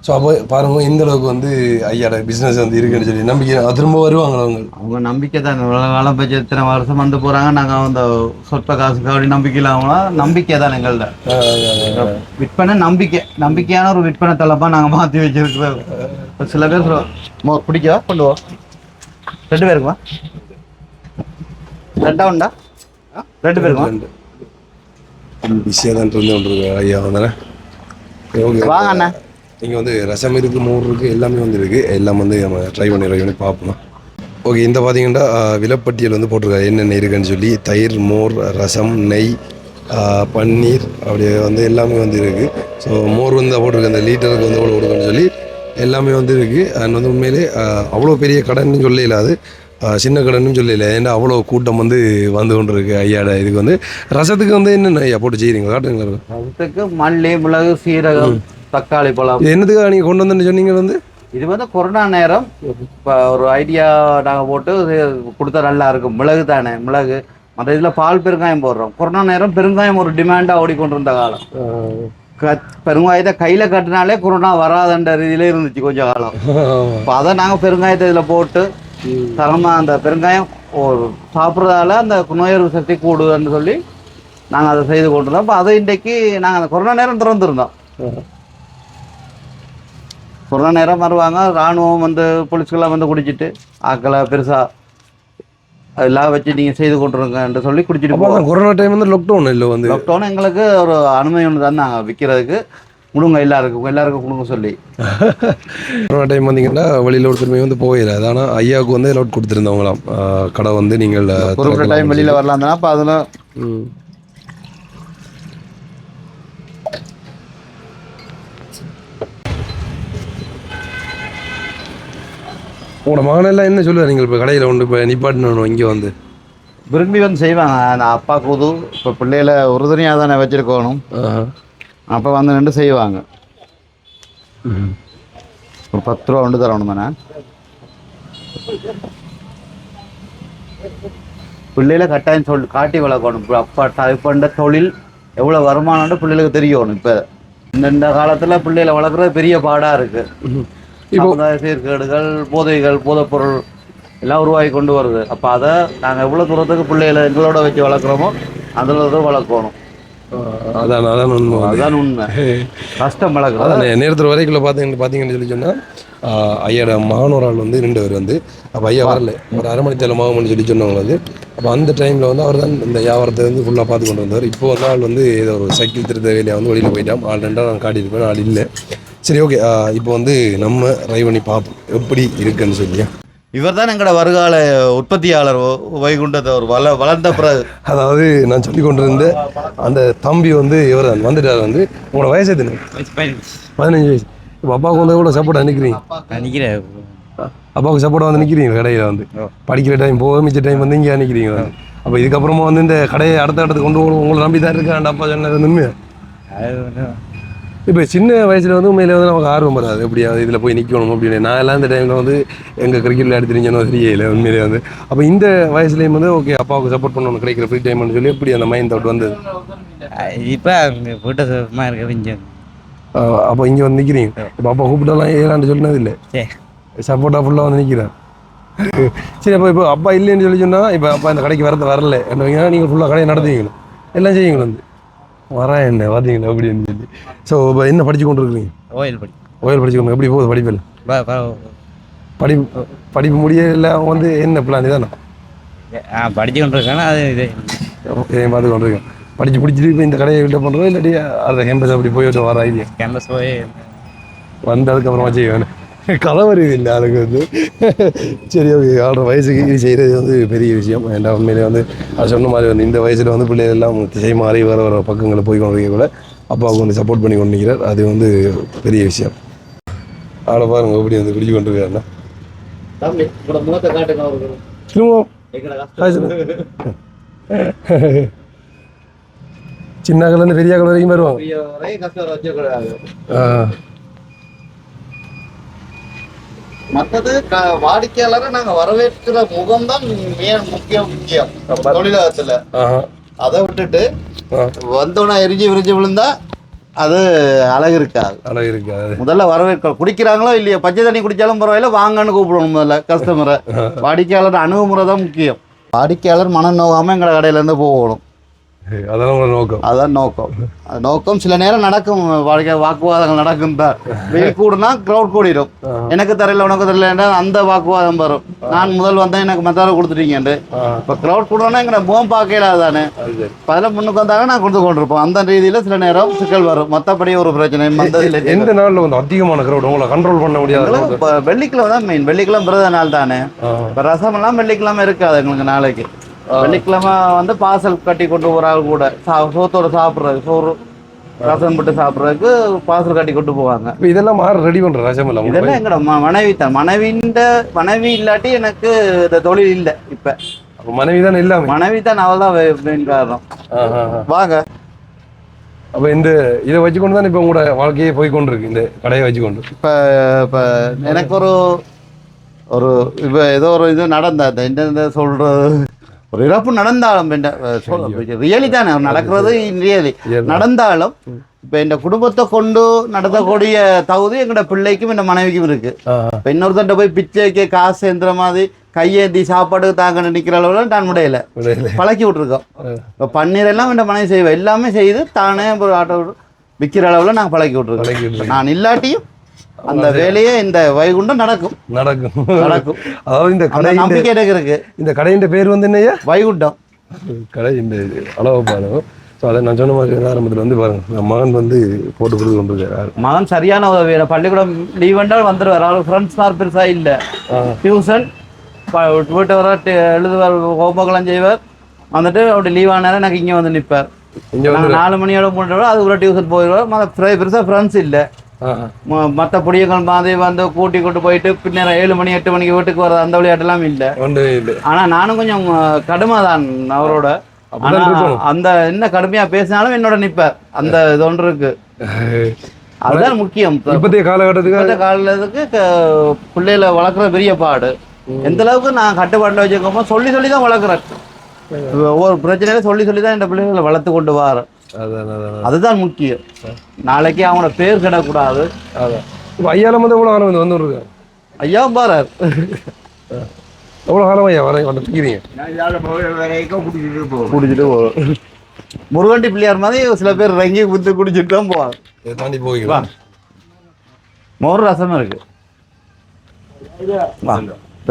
ஸோ அப்போ பாருங்க இந்த அளவுக்கு வந்து ஐயாட பிஸ்னஸ் வந்து இருக்குன்னு சொல்லி நம்பிக்கை திரும்ப வருவாங்க. அவங்க நம்பிக்கை தான். காலம் பட்சம் இத்தனை வருஷம் வந்து போகிறாங்க. நாங்கள் அந்த சொற்ப காசுக்கு அப்படி நம்பிக்கையில் அவங்களாம் நம்பிக்கை தான் எங்கள்கிட்ட. விற்பனை நம்பிக்கையான ஒரு விற்பனை தளப்பா நாங்கள் மாற்றி வச்சிருக்கிறோம். சில பேர் சொல்லுவோம் பிடிக்கவா கொண்டு வா 2 பேருக்குமா 2 உண்டா 2 பேருக்குமா பிஸியாக தான் இருந்து ஐயா வந்தானே. வாங்க அண்ணா. இங்கே வந்து ரசம் இருக்குது, மோர் இருக்குது, எல்லாமே வந்து இருக்குது. எல்லாம் வந்து நம்ம ட்ரை பண்ணி பார்ப்போம். ஓகே, இந்த பார்த்தீங்கன்னா விலைப்பட்டியல் வந்து போட்டிருக்காரு என்னென்ன இருக்குன்னு சொல்லி. தயிர், மோர், ரசம், நெய், பன்னீர், அப்படியே வந்து எல்லாமே வந்து இருக்குது. ஸோ மோர் வந்து போட்டிருக்கு அந்த லிட்டருக்கு வந்து எவ்வளோ கொடுக்குன்னு சொல்லி எல்லாமே வந்து இருக்குது. அண்ட் வந்து உண்மையிலே அவ்வளோ பெரிய கடைன்னு சொல்ல இல்லாது, சின்ன கடைன்னு சொல்லல. ஏன்னா அவ்வளோ கூட்டம் வந்து கொண்டு இருக்கு ஐயாட. இதுக்கு வந்து ரசத்துக்கு வந்து என்னென்ன ஐயா போட்டு செய்கிறீங்க காட்டுங்களா? ரசத்துக்கு மல்லி, மிளகு, சீரகம், தக்காளி, பழம். என்னதுக்காக நீங்கள் கொண்டு வந்து சொன்னீங்க? வந்து இது வந்து கொரோனா நேரம் இப்போ ஒரு ஐடியா நாங்கள் போட்டு கொடுத்தா நல்லா இருக்கும். மிளகு தானே, மிளகு மற்ற இதில் பால் பெருங்காயம் போடுறோம். கொரோனா நேரம் பெருங்காயம் ஒரு டிமாண்டாக ஓடிக்கொண்டிருந்த காலம். பெருங்காயத்தை கையில் கட்டினாலே கொரோனா வராதுன்ற ரீதியிலே இருந்துச்சு கொஞ்சம் காலம். இப்போ அதை நாங்கள் பெருங்காயத்தை இதில் போட்டு தரமாக அந்த பெருங்காயம் சாப்பிட்றதால அந்த நோய் எதிர்ப்பு சக்தி கூடுதுன்னு சொல்லி நாங்கள் அதை செய்து கொண்டிருந்தோம். இப்போ அதை இன்றைக்கு நாங்கள் அந்த கொரோனா நேரம் திறந்துருந்தோம். கொரோனா நேரம் வருவாங்க, இராணுவம் வந்து போலீஸ்கெல்லாம் வந்து குடிச்சிட்டு ஆக்களை பெருசாக எல்லாம் வச்சு நீங்கள் செய்து கொண்டிருங்கன்னு சொல்லி குடிச்சிட்டு போவோம். கொரோனா டைம் வந்து லாக்டவுன் இல்லை, வந்து லாக்டவுன் எங்களுக்கு ஒரு அனுமதி ஒன்று தான் நாங்கள் விற்கிறதுக்கு கொடுங்க எல்லாருக்கும் கொடுங்க சொல்லி. கொரோனா டைம் வந்தீங்கன்னா வெளியில் ஒருத்தருமே வந்து போயிடாது. ஆனால் ஐயாவுக்கு வந்து லோட் கொடுத்துருந்தவங்களாம் கடை வந்து நீங்கள் குறிப்பிட்ட டைம் வெளியில் வரலாம் தானே. அப்போ அதில் உங்களோட மகனெல்லாம் என்ன சொல்லுவார்? நீங்கள் இப்போ கடையில் கொண்டு இப்போ நிப்பாட்டணும் இங்கே வந்து விரும்பி வந்து செய்வாங்க. அந்த அப்பா கூது இப்போ பிள்ளைகளை உறுதுணையாக தானே வச்சுருக்கணும். அப்போ வந்து நின்று செய்வாங்க. ஒரு 10 ரூபா கொண்டு தரணும் தானே. பிள்ளைகளை கட்டாயம் காட்டி வளர்க்கணும். அப்பா இப்போ தொழில் எவ்வளோ வருமானம்னு பிள்ளைகளுக்கு தெரியணும். இப்போ இந்த காலத்தில் பிள்ளைகளை வளர்க்குறது பெரிய பாடாக இருக்குது. சமுதாய சீர்கேடுகள், போதைகள், போதைப்பொருள் எல்லாம் உருவாகி கொண்டு வருது. அப்போ அதை நாங்கள் எவ்வளோ தூரத்துக்கு பிள்ளைகளை எங்களோட வச்சு வளர்க்குறோமோ அதில் வளர்க்கணும். அதான் உண்மை. கஷ்டம் வளர்க்குறது. நேரத்தில் வரைக்குள்ள பார்த்தீங்கன்னு சொல்லி சொன்னால் ஐயாட மாணவரால் வந்து 2 பேர் வந்து அப்போ ஐயா வரல, ஒரு அரை மணி தேவை மாவுன்னு சொல்லி சொன்னவங்க வந்து. அப்போ அந்த டைமில் வந்து அவர் தான் இந்த வியாபாரத்தை வந்து ஃபுல்லாக பார்த்து கொண்டு வந்தார். இப்போ வந்து ஆள் வந்து ஏதோ ஒரு சைக்கிள் திருத்த வேலையாக வந்து வெளியில் போயிட்டான். ஆள் 2 நான் காட்டியிருப்பேன், ஆள் இல்லை. சரி, ஓகே. இப்போ வந்து நம்ம ட்ரை பண்ணி பார்ப்போம் எப்படி இருக்குன்னு சொல்லியா. இவர் தான் எங்களோட வருகால உற்பத்தியாளர் வைகுண்டத்தை ஒரு வளர்ந்த பிறகு. அதாவது நான் சொல்லி கொண்டிருந்த அந்த தம்பி வந்து இவர் வந்துட்டார். வந்து உங்களோட வயசு எத்தனை? 15 வயசு. இப்போ அப்பாவுக்கு வந்து எவ்வளோ சப்போர்ட் நிற்கிறீங்க? அப்பாவுக்கு சப்போர்ட் வந்து நிற்கிறீங்க கடையில் வந்து படிக்கிற டைம் போக மிச்ச டைம் வந்து இங்கே நிற்கிறீங்க வந்து. அப்போ இதுக்கப்புறமா வந்து இந்த கடையை அடுத்த இடத்துக்கு கொண்டு போகணும் உங்களை நம்பி தான் இருக்கான் அப்பா சொன்னது உண்மையா? இப்போ சின்ன வயசில் வந்து உண்மையில வந்து நமக்கு ஆர்வம் வராது எப்படியாவது இதில் போய் நிற்கணும் அப்படின்னு. நான் எல்லாம் இந்த டைமில் வந்து எங்கள் கிரிக்கெட் விளையாடி தெரிஞ்சனோ தெரியல உண்மையிலே வந்து. அப்போ இந்த வயசுலேயும் வந்து ஓகே அப்பாவுக்கு சப்போர்ட் பண்ணணும் கிடைக்கிற ஃப்ரீ டைம்னு சொல்லி எப்படி அந்த மைண்ட் தாட் வந்தது? இப்போ வீட்டை சும்மா இருக்க கொஞ்சம். அப்போ இங்கே வந்து நிற்கிறீங்க. இப்போ அப்பா கூப்பிட்டாலாம் ஏறான்னு சொன்னது இல்லை, சப்போர்ட்டாக ஃபுல்லாக வந்து நிற்கிறேன். சரி அப்போ இப்போ அப்பா இல்லைன்னு சொல்லி சொன்னால் இப்போ அப்பா இந்த கடைக்கு வரல என்ன நீங்கள் ஃபுல்லாக கடையை நடத்துவீங்களா எல்லாம் செய்வீங்களா வந்து வரேன் என்ன பார்த்தீங்களா அப்படின்னு சொல்லி. ஸோ இப்போ என்ன படித்து கொண்டு இருக்கிறீங்க? ஓயல் படிச்சு கொண்டு. எப்படி போகுது படிப்பில்? படிப்பு முடியல வந்து என்ன பிளான் இதானே? படிச்சு கொண்டு இருக்கேன். அது இது பார்த்து கொண்டு இருக்கேன். படித்து பிடிச்சிட்டு இப்போ இந்த கடையை விட்ட பண்ணுறோம் இல்லாட்டி அந்த கேம்பஸ் அப்படி போய்விட்டு வர ஐடியா? கேம்பஸ் போய் வந்து அதுக்கப்புறமா செய்வேன். கதை வருது இல்லை அதுக்கு வந்து. சரி ஓகே, 6 வயசுக்கு இது செய்கிறது வந்து பெரிய விஷயம். ஏன்னா உண்மையிலே வந்து அது சொன்ன மாதிரி வந்து இந்த வயசில் வந்து பிள்ளைகள் எல்லாம் திசை மாறி வர பக்கங்களை போய் கொண்டு கூட அப்பாவுக்கு வந்து சப்போர்ட் பண்ணி கொண்டு நிற்கிறார். அது வந்து பெரிய விஷயம். அவளை பாருங்க எப்படி வந்து பிடிச்சி கொண்டு இருக்காருன்னா சின்ன கலந்து பெரிய கலர் வரைக்கும் வருவாங்க. மற்றது வாடிக்கையாளரை நாங்க வரவேற்கிற முகம் தான் முக்கியம் தொழிலகத்துல. அதை விட்டுட்டு வந்தோன்னா எரிஞ்சு விரிஞ்சு விழுந்தா அது அழகு இருக்காது. முதல்ல வரவேற்க குடிக்கிறாங்களோ இல்லையோ, பச்சை தண்ணி குடிச்சாலும் பரவாயில்ல வாங்கன்னு கூப்பிடணும் முதல்ல கஸ்டமரை. வாடிக்கையாளர் அணுகுமுறை தான் முக்கியம். வாடிக்கையாளர் மனம் நோகாம எங்களை கடையில இருந்து போகணும். அதான் நோக்கம். சில நேரம் நடக்கும் வாக்குவாதங்கள் நடக்கும் தான். வெயில் கூடுனா கிரௌட் கூடிடும். எனக்கு தெரியல உனக்கு தெரியல அந்த வாக்குவாதம் வரும். நான் முதல் வந்தேன் எனக்கு மத்தார கொடுத்துட்டீங்கன்னு. இப்போ கிரௌட் கூடனா எங்களை முகம் பார்க்கல தானே. அதில் முன்னுக்கு வந்தாங்க நான் கொடுத்து கொண்டிருப்போம். அந்த ரீதியில சில நேரம் சிக்கல் வரும். மற்றபடி ஒரு பிரச்சனை எந்த நாள்ல வந்து அதிகமான கிரௌட் உங்களை கண்ட்ரோல் பண்ண முடியாது? வெள்ளிக்கிழமை தான் மெயின். வெள்ளிக்கிழமை விரத நாள் தானே. இப்போ ரசம் எல்லாம் வெள்ளிக்கிழமை இருக்காது எங்களுக்கு. நாளைக்கு வெள்ளிக்கிழமை வந்து பார்சல் கட்டி கொண்டு போறாங்க கூட சோத்தோட சாப்பிட்றது, சோறு ரசம் போட்டு சாப்பிட்றதுக்கு பார்சல் கட்டி கொண்டு போவாங்க. இதெல்லாம் ரெடி பண்ற ரசம் இல்லை? இதெல்லாம் எங்கட மனைவி தான். மனைவி இல்லாட்டி எனக்கு இந்த தொழில் இல்லை. இப்ப மனைவி தான் இல்லாம? மனைவி தான், அவள் தான் மெயின் காரணம். வாங்க. அப்ப இந்த இதை வச்சுக்கொண்டு தான் இப்ப உங்களோட வாழ்க்கையே போய்கொண்டிருக்கு, இந்த கடையை வச்சுக்கொண்டு. இப்ப எனக்கு ஒரு இப்ப ஏதோ ஒரு இது நடந்த இந்த சொல்றது ஒரு இறப்பு நடந்தாலும் ரியலி தானே நடக்கிறது. ரியலி நடந்தாலும் இப்போ இந்த குடும்பத்தை கொண்டு நடத்தக்கூடிய தகுதி எங்களோட பிள்ளைக்கும் இந்த மனைவிக்கும் இருக்கு. இப்போ இன்னொருத்தண்ட போய் பிச்சைக்கு காசு சேர்ந்துற மாதிரி கையேந்தி சாப்பாடு தாங்க நிற்கிற அளவுல நான் முடியல பழக்கி விட்டுருக்கோம். இப்போ பன்னீரெல்லாம் இந்த மனைவி செய்வேன், எல்லாமே செய்து தானே ஒரு ஆட்டோ விற்கிற அளவுல நாங்கள் பழக்கி விட்டுருக்கோம். நான் இல்லாட்டியும் அந்த வேலையே இந்த வைகுண்டம் நடக்கும். அதாவது இந்த கடை நம்பிக்கை எனக்கு இருக்கு. இந்த கடையின் பேர் வந்து என்னையா? வைகுண்டம் கடை. இந்த அளவு பாருங்க. ஸோ அதை நான் சொன்ன மாதிரி ஆரம்பத்தில் வந்து பாருங்க, மகன் வந்து போட்டு கொடுத்து கொண்டிருக்காரு. மகன் சரியான உதவி. பள்ளிக்கூடம் லீவ் என்றால் வந்துடுவார். அவருக்கு ஃப்ரெண்ட்ஸ் மார்க் பெருசா இல்லை. டியூஷன் வீட்டை வர எழுதுவார், ஹோம்ஒர்க்லாம் செய்வார். வந்துட்டு அப்படி லீவ் ஆனாலும் எனக்கு இங்கே வந்து நிற்பார். 4 மணியோட போட்டு அது ஒரு டியூஷன் போயிடுவார். பெருசாக ஃப்ரெண்ட்ஸ் இல்லை. மற்ற புடியங்கள் மாதிரி வந்து கூட்டி கொண்டு போயிட்டு பின்னர் 7 மணி 8 மணிக்கு வீட்டுக்கு வர அந்த விளையாட்டுலாம் இல்லை. ஆனா நானும் கொஞ்சம் கடுமை தான் அவரோட. அந்த என்ன கடுமையா பேசினாலும் என்னோட நிப்பார். அந்த இது ஒன்று இருக்கு. அதுதான் முக்கியம். இப்பத்திய காலகட்டத்துக்கு பிள்ளைகளை வளர்க்குற பெரிய பாடு. எந்த அளவுக்கு நான் கட்டுப்பாட்டில் வச்சுக்கோமோ சொல்லி தான் வளர்க்குறேன். ஒவ்வொரு பிரச்சனையில சொல்லி தான் இந்த பிள்ளைகளை வளர்த்து கொண்டு வரேன். அதுதான் முக்கியம். நாளைக்கு அவனோட பேர் கிடக்கூடாது. ஐயாயிரம் வந்து எவ்வளோ காலம் வந்து ஐயா பாரார் எவ்வளோ காலம் ஐயா வர வந்துக்கிறீங்க? குடிச்சிட்டு போவோம். முருகண்டி பிள்ளையார் மாதிரி சில பேர் ரங்கி குத்து குடிச்சிட்டு தான் போவாங்க. தாண்டி போவீங்களா? மோர் ரசம் இருக்கு.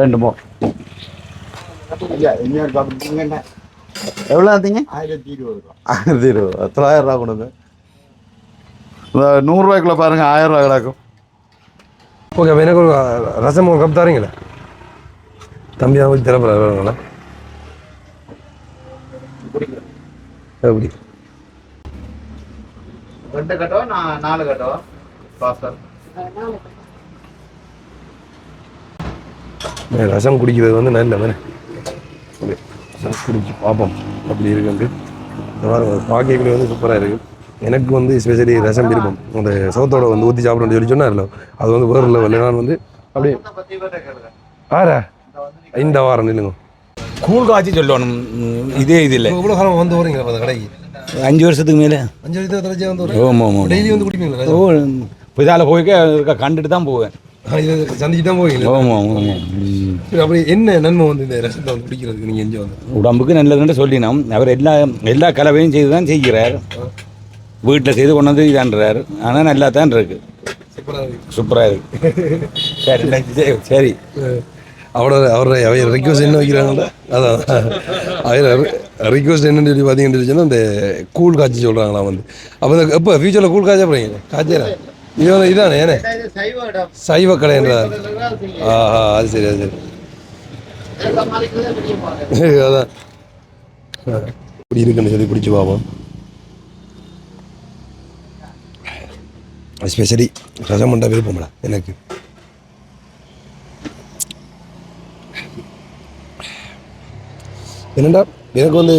2 மோர். எவ்வளோ ஆத்தீங்க? 1020. 1000 ரூபா கொடுங்க. 100 ரூபாய்க்குள்ள பாருங்க 1000 ரூபா கிடக்கும். ஓகே, எனக்கு ஒரு ரசம் ஒரு கப் தாரீங்களா? தம்பி அவங்க திறப்பல எப்படி 2 கட்டோ 4 கட்டோ பாஸ்டர் ரசம் குடிக்கிறது வந்து நல்ல தானே குடிச்சு பார்ப்போம் அப்படி இருக்கு பார்க்கக்கூடிய வந்து சூப்பராக இருக்குது எனக்கு வந்து ஸ்பெஷலி ரசம் விருப்பம் அந்த சோத்தோட வந்து ஊற்றி சாப்பிடணும்னு சொல்லி சொன்னா இல்லை அது வந்து வேறு லெவலில் நான் வந்து அப்படியே ஆறா இந்த வாரம் நில்லுங்க கூழ் காய்ச்சி சொல்லணும் இதே இது இல்லை இவ்வளோ காலம் வந்து வரீங்களா அந்த கடைக்கு 5 வருஷத்துக்கு மேலே 5 வருஷத்துக்கு தரச்சே வந்து ஆமாம் ஆமாம் டெய்லி வந்து குடிப்பீங்களா ஓ இதால் போய்க்க கண்டுட்டு தான் போவேன் சந்திச்சு தான் போவீங்களா ஆமாம் ஆமாம் அப்படி என்ன நன்மை வந்து இந்த ரசத்தை வந்து குடிக்கிறதுக்கு நீங்கள் எங்கே வந்து உடம்புக்கு நல்லதுன்னு சொல்லினோம் அவர் எல்லா கலவையும் செய்து தான் செய்கிறார் வீட்டில் செய்து கொண்டு வந்து இதான்றார் ஆனால் நல்லா தான் இருக்கு சூப்பராக இருக்கு சரி சரி அவர் ரிக்வஸ்ட் என்ன வைக்கிறாங்களா அதான் அவர் ரிக்வஸ்ட் என்னன்னு சொல்லி பார்த்தீங்கன்னு சொன்னால் அந்த கூழ் காய்ச்சி சொல்கிறாங்களா வந்து அப்போ இந்த எப்போ ஃபியூச்சரில் கூழ் காய்ச்ச போகிறீங்க காய்ச்சா இதானே ஏனே சைவ கடைன்றா ஆஹா அது சரி அதான் இப்படி இருக்குன்னு சொல்லி குடிச்சு பார்ப்போம் ஸ்பெஷலி ரசம் பண்ண விருப்பம்டா எனக்கு என்னடா எனக்கு வந்து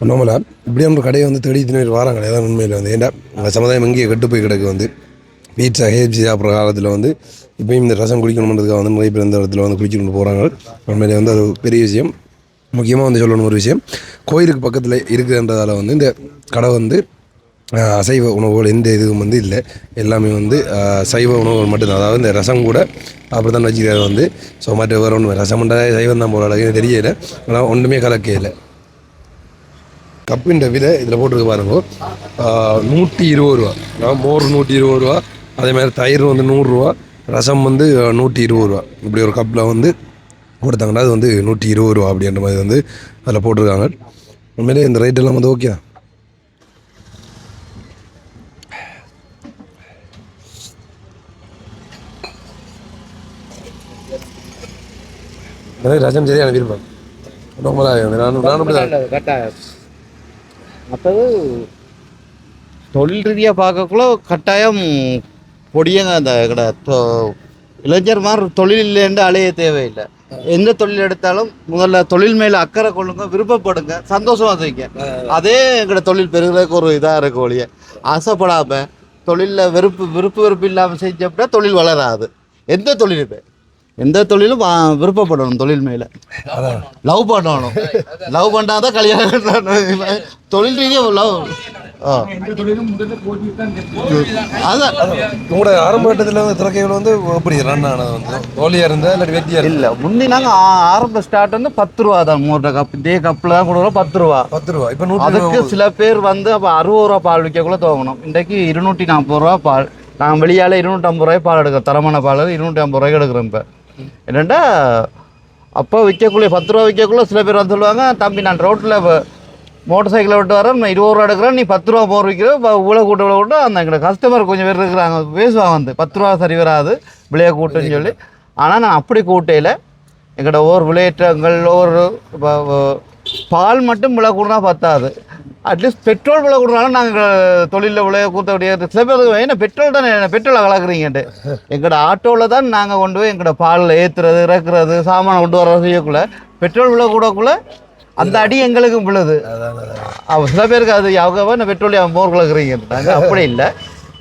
நார்மலா இப்படியே நம்ம கடையை வந்து தேடி தின்னு வராங்க ஏதாவது உண்மையில் வந்து ஏன்டா அந்த சமுதாயம் எங்கேயே கெட்டு போய் கிடக்கு வந்து பீட்சா ஹேப்ஸி சாப்பிட்ற காலத்தில் வந்து இப்போயும் இந்த ரசம் குடிக்கணுன்றதுக்காக வந்து நிறைய பேர் இந்த இடத்துல வந்து குடிச்சுட்டு போகிறாங்க உண்மையிலே வந்து அது பெரிய விஷயம் முக்கியமாக வந்து சொல்லணும் ஒரு விஷயம் கோயிலுக்கு பக்கத்தில் இருக்குன்றதால வந்து இந்த கடை வந்து அசைவ உணவுகள் எந்த இதுவும் வந்து இல்லை எல்லாமே வந்து சைவ உணவுகள் மட்டும்தான் அதாவது இந்த ரசம் கூட அப்படி தான் வச்சுக்கிறாரு வந்து ஸோ மற்ற வேறு ஒன்று ரசம் சைவம் தான் போகிற அளவுக்கு தெரியலை ஆனால் ஒன்றுமே கலக்கே இல்லை கப்பின் விலை இதில் போட்டிருக்கு பாருங்க 120 ரூபா மோர் 120 ரூபா அதே மாதிரி தயிர் வந்து 100 ரூபா ரசம் வந்து 120 ரூபா இப்படி ஒரு கப்பில் வந்து கொடுத்தாங்கன்னா அது வந்து 120 ரூபா அப்படின்ற மாதிரி வந்து அதில் போட்டிருக்காங்க உண்மையிலே இந்த ரேட்டெல்லாம் வந்து ஓகே தான் ரசம் சரியான விருப்பம் மற்றது தொழில் ரீதியாக பார்க்கக்குள்ள கட்டாயம் பொடியங்க அந்த இளைஞர் மாதிரி தொழில் இல்லைன்னு அலைய தேவையில்லை எந்த தொழில் எடுத்தாலும் முதல்ல தொழில் மேலே அக்கறை கொள்ளுங்க விருப்பப்படுங்க சந்தோஷமா வைங்க அதே எங்களோட தொழில் பெருகிறதுக்கு ஒரு இதாக இருக்க ஒழிய ஆசைப்படாமல் தொழிலில் வெறுப்பு இல்லாமல் செஞ்சப்பட தொழில் வளராது எந்த தொழிலும் விருப்பப்படணும் தொழில் மேலே லவ் பண்ணணும் லவ் பண்ணாதான் கல்யாணம் தொழில் ரீதியாக லவ் அதான் உங்களோட ஆரம்ப கட்டத்தில் வந்து திறக்கைகள் வந்து எப்படி ரன் ஆனது வந்து தோழியாக இருந்தால் இல்லை வெட்டியாக இல்லை முந்தி நாங்கள் ஆரம்ப ஸ்டார்ட் வந்து 10 ரூபா தான் 3 கப் இதே கப்பில் தான் கொடுக்குறோம் 10 ரூபா இப்போ அதுக்கு சில பேர் வந்து அப்போ 60 ரூபா பால் விற்கக்குள்ள துவங்கணும் இன்றைக்கு 240 ரூபா பால் நாங்கள் வெளியால் 250 ரூபாய் பால் எடுக்கிறோம் தரமான பால் 250 ரூபாய்க்கு எடுக்கிறோம் இப்போ என்னென்னா அப்போ விற்கக்குள்ளே 10 ரூபா விற்கக்குள்ள சில பேர் வந்து சொல்லுவாங்க தம்பி நான் ரோட்டில் மோட்டர் சைக்கிளை விட்டு வரேன் நான் 20 ரூபா எடுக்கிறேன் நீ 10 ரூபா போர் விற்கிற இவ்வளோ கூட்ட அந்த எங்களோட கஸ்டமர் கொஞ்சம் பேர் இருக்கிறாங்க பேசுவாங்க வந்து 10 ரூபா சரி வராது விலையை கூட்டுன்னு சொல்லி ஆனால் நான் அப்படி கூட்டையில் எங்களோட ஒவ்வொரு விளையாட்டங்கள் ஒரு பால் மட்டும் விலை கூடனா பத்தாது அட்லீஸ்ட் பெட்ரோல் விலை கூடனாலும் நாங்கள் தொழிலில் விலையை கூட்ட முடியாது சில பேருக்கு ஏன்னா பெட்ரோல் தானே பெட்ரோலை கலக்குறீங்கன்ட்டு எங்களோட ஆட்டோவில் தான் நாங்கள் கொண்டு போய் எங்களோட பாலில் ஏற்றுறது இறக்குறது சாமானை கொண்டு வர செய்யக்குள்ள பெட்ரோல் விலை கூடக்குள்ள அந்த அடி எங்களுக்கும் விழுது சில பேருக்கு அது யாகவா நான் பெட்ரோல் மோர் கலக்குறீங்க நாங்கள் அப்படி இல்லை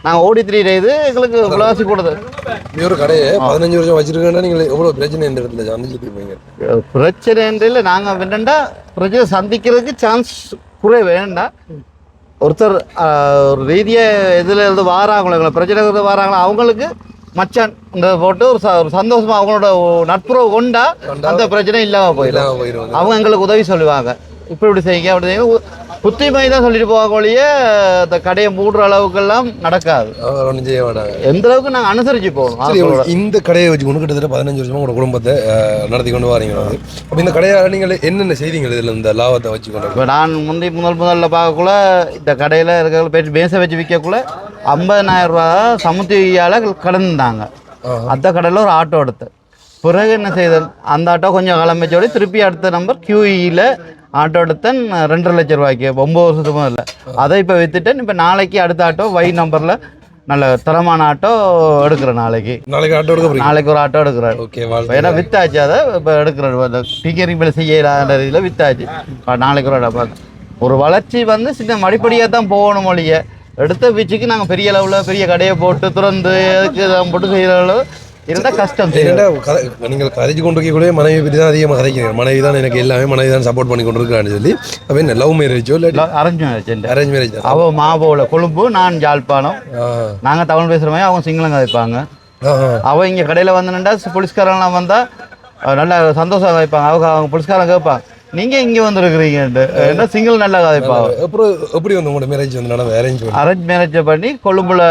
நாங்கள் ஓடி 3 இது எங்களுக்கு விலாசி கூடுது ஒரு கடையை 15 வருஷம் வச்சிருக்கேன்னா நீங்கள் எவ்வளோ பிரச்சனை இந்த இடத்துல சந்திச்சிருப்பீங்க பிரச்சனை நாங்கள் என்னென்னா பிரச்சனை சந்திக்கிறதுக்கு சான்ஸ் குறைவு வேண்டா ஒருத்தர் ஒரு ரீதியாக இதில் இருந்து வாராங்களோ எங்களை பிரச்சனை வாராங்களோ அவங்களுக்கு மச்சான் இந்த போட்டு ஒரு சந்தோஷமா அவங்களோட நட்புறவு கொண்டா அந்த பிரச்சனை இல்லாமல் போயிடும் அவங்க எங்களுக்கு உதவி சொல்லுவாங்க இப்படி செய்யுங்க அப்படி செய்யுங்க புத்திமை தான் சொல்லிட்டு போக ஒழிய அந்த கடையை மூடுற அளவுக்கெல்லாம் நடக்காது ஒன்றும் செய்ய மாட்டாங்க எந்த அளவுக்கு நாங்கள் அனுசரித்து போகணும் இந்த கடையை வச்சு கொண்டு கிட்டத்தட்ட 15 வருஷமா உங்களோட குடும்பத்தை நடத்தி கொண்டு வரீங்க அப்போ இந்த கடையை நீங்கள் என்னென்ன செய்தீங்க இதில் இந்த லாபத்தை வச்சு கொண்டு இப்போ நான் முதல்ல பார்க்கக்குள்ள இந்த கடையில் இருக்கிற பேச வச்சு விற்கக்குள்ள 50,000 ரூபா சமுத்தியால் கடந்தாங்க அந்த கடையில் ஒரு ஆட்டோ எடுத்தேன். பிறகு என்ன செய்தேன், அந்த ஆட்டோ கொஞ்சம் காலம் வச்சோட திருப்பி அடுத்த நம்பர் QE ஆட்டோ எடுத்தேன் 2.5 லட்சம் ரூபாய்க்கு 9 வருஷத்துக்கும் இல்லை. அதை இப்போ விற்றுட்டேன். இப்போ நாளைக்கு அடுத்த ஆட்டோ நம்பரில் நல்ல தரமான ஆட்டோ எடுக்கிறேன். நாளைக்கு ஆட்டோ எடுக்க நாளைக்கு ஒரு ஆட்டோ எடுக்கிறேன். ஓகே, ஏன்னா வித்தாச்சு, அதை இப்போ எடுக்கிறேன். டிக்கெட்டிங் மேலே செய்யலாத இதில் வித்தாச்சு. நாளைக்கு ஒரு ஆட்டோ ஒரு வளர்ச்சி வந்து சின்ன மடிப்படியாக தான் போகணும் மொழிய. எடுத்த வீச்சுக்கு நாங்கள் பெரிய அளவில் பெரிய கடையை போட்டு திறந்து அதுக்கு தான் போட்டு செய்கிற அளவு இருந்தால் கஷ்டம். நீங்கள் கதைச்சு கொண்டு இருக்கக்கூடிய மனைவி பற்றி தான் அதிகமாக கதைக்கிறீங்க. மனைவி தான் எனக்கு எல்லாமே மனைவி தான் சப்போர்ட் பண்ணி கொண்டு இருக்கிறான்னு சொல்லி. அப்போ என்ன லவ் மேரேஜோ இல்லை அரேஞ்ச் மேரேஜ்? Arrange marriage. அவள் மாவோல கொழும்பு, நான் யாழ்ப்பாணம். நாங்கள் தமிழ் பேசுகிற மாதிரி அவங்க சிங்களம் கதைப்பாங்க. அவள் இங்கே கடையில் வந்தனுண்டா போலீஸ்காரெல்லாம் வந்தால் நல்லா சந்தோஷம் கதைப்பாங்க. அவங்க போலீஸ்காரன் கேட்பாங்க, நீங்கள் இங்கே வந்துருக்குறீங்கன்ட்டு. ஏன்னா சிங்கிள் நல்லா கதைப்பாங்க. அப்புறம் எப்படி வந்து உங்களோட மேரேஜ் வந்து நடந்தது? அரேஞ்ச் மேரேஜை பண்ணி கொழும்புல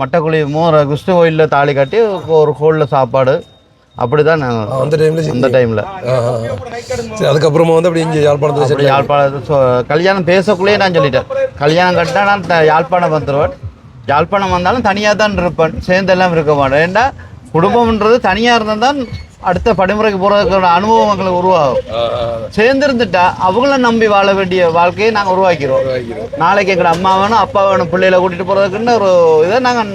மட்டக்குழி கிருஷ்ண கோயிலில் தாலி கட்டி ஒரு ஹோலில் சாப்பாடு அப்படி தான் அந்த டைமில். சரி, அதுக்கப்புறமா வந்து அப்படி இங்கே யாழ்ப்பாணத்தை கல்யாணம் பேசக்குள்ளேயே நான் சொல்லிட்டேன், கல்யாணம் கட்டினா நான் யாழ்ப்பாணம் வந்துடுவேன். யாழ்ப்பாணம் வந்தாலும் தனியாக தான் இருப்பேன், சேர்ந்தெல்லாம் இருக்க மாட்டேன். ஏன்னா குடும்பம்ன்றது தனியாக இருந்தால் தான் அடுத்த படிமுறைக்கு போகிறதுக்கான அனுபவங்களை உருவாகும். சேர்ந்துருந்துட்டா அவங்கள நம்பி வாழ வேண்டிய வாழ்க்கையை நாங்கள் உருவாக்கிறோம். நாளைக்கு எங்களோட அம்மா வேணும் அப்பா வேணும் பிள்ளைகளை கூட்டிகிட்டு போகிறதுக்குன்னு ஒரு இதை நாங்கள்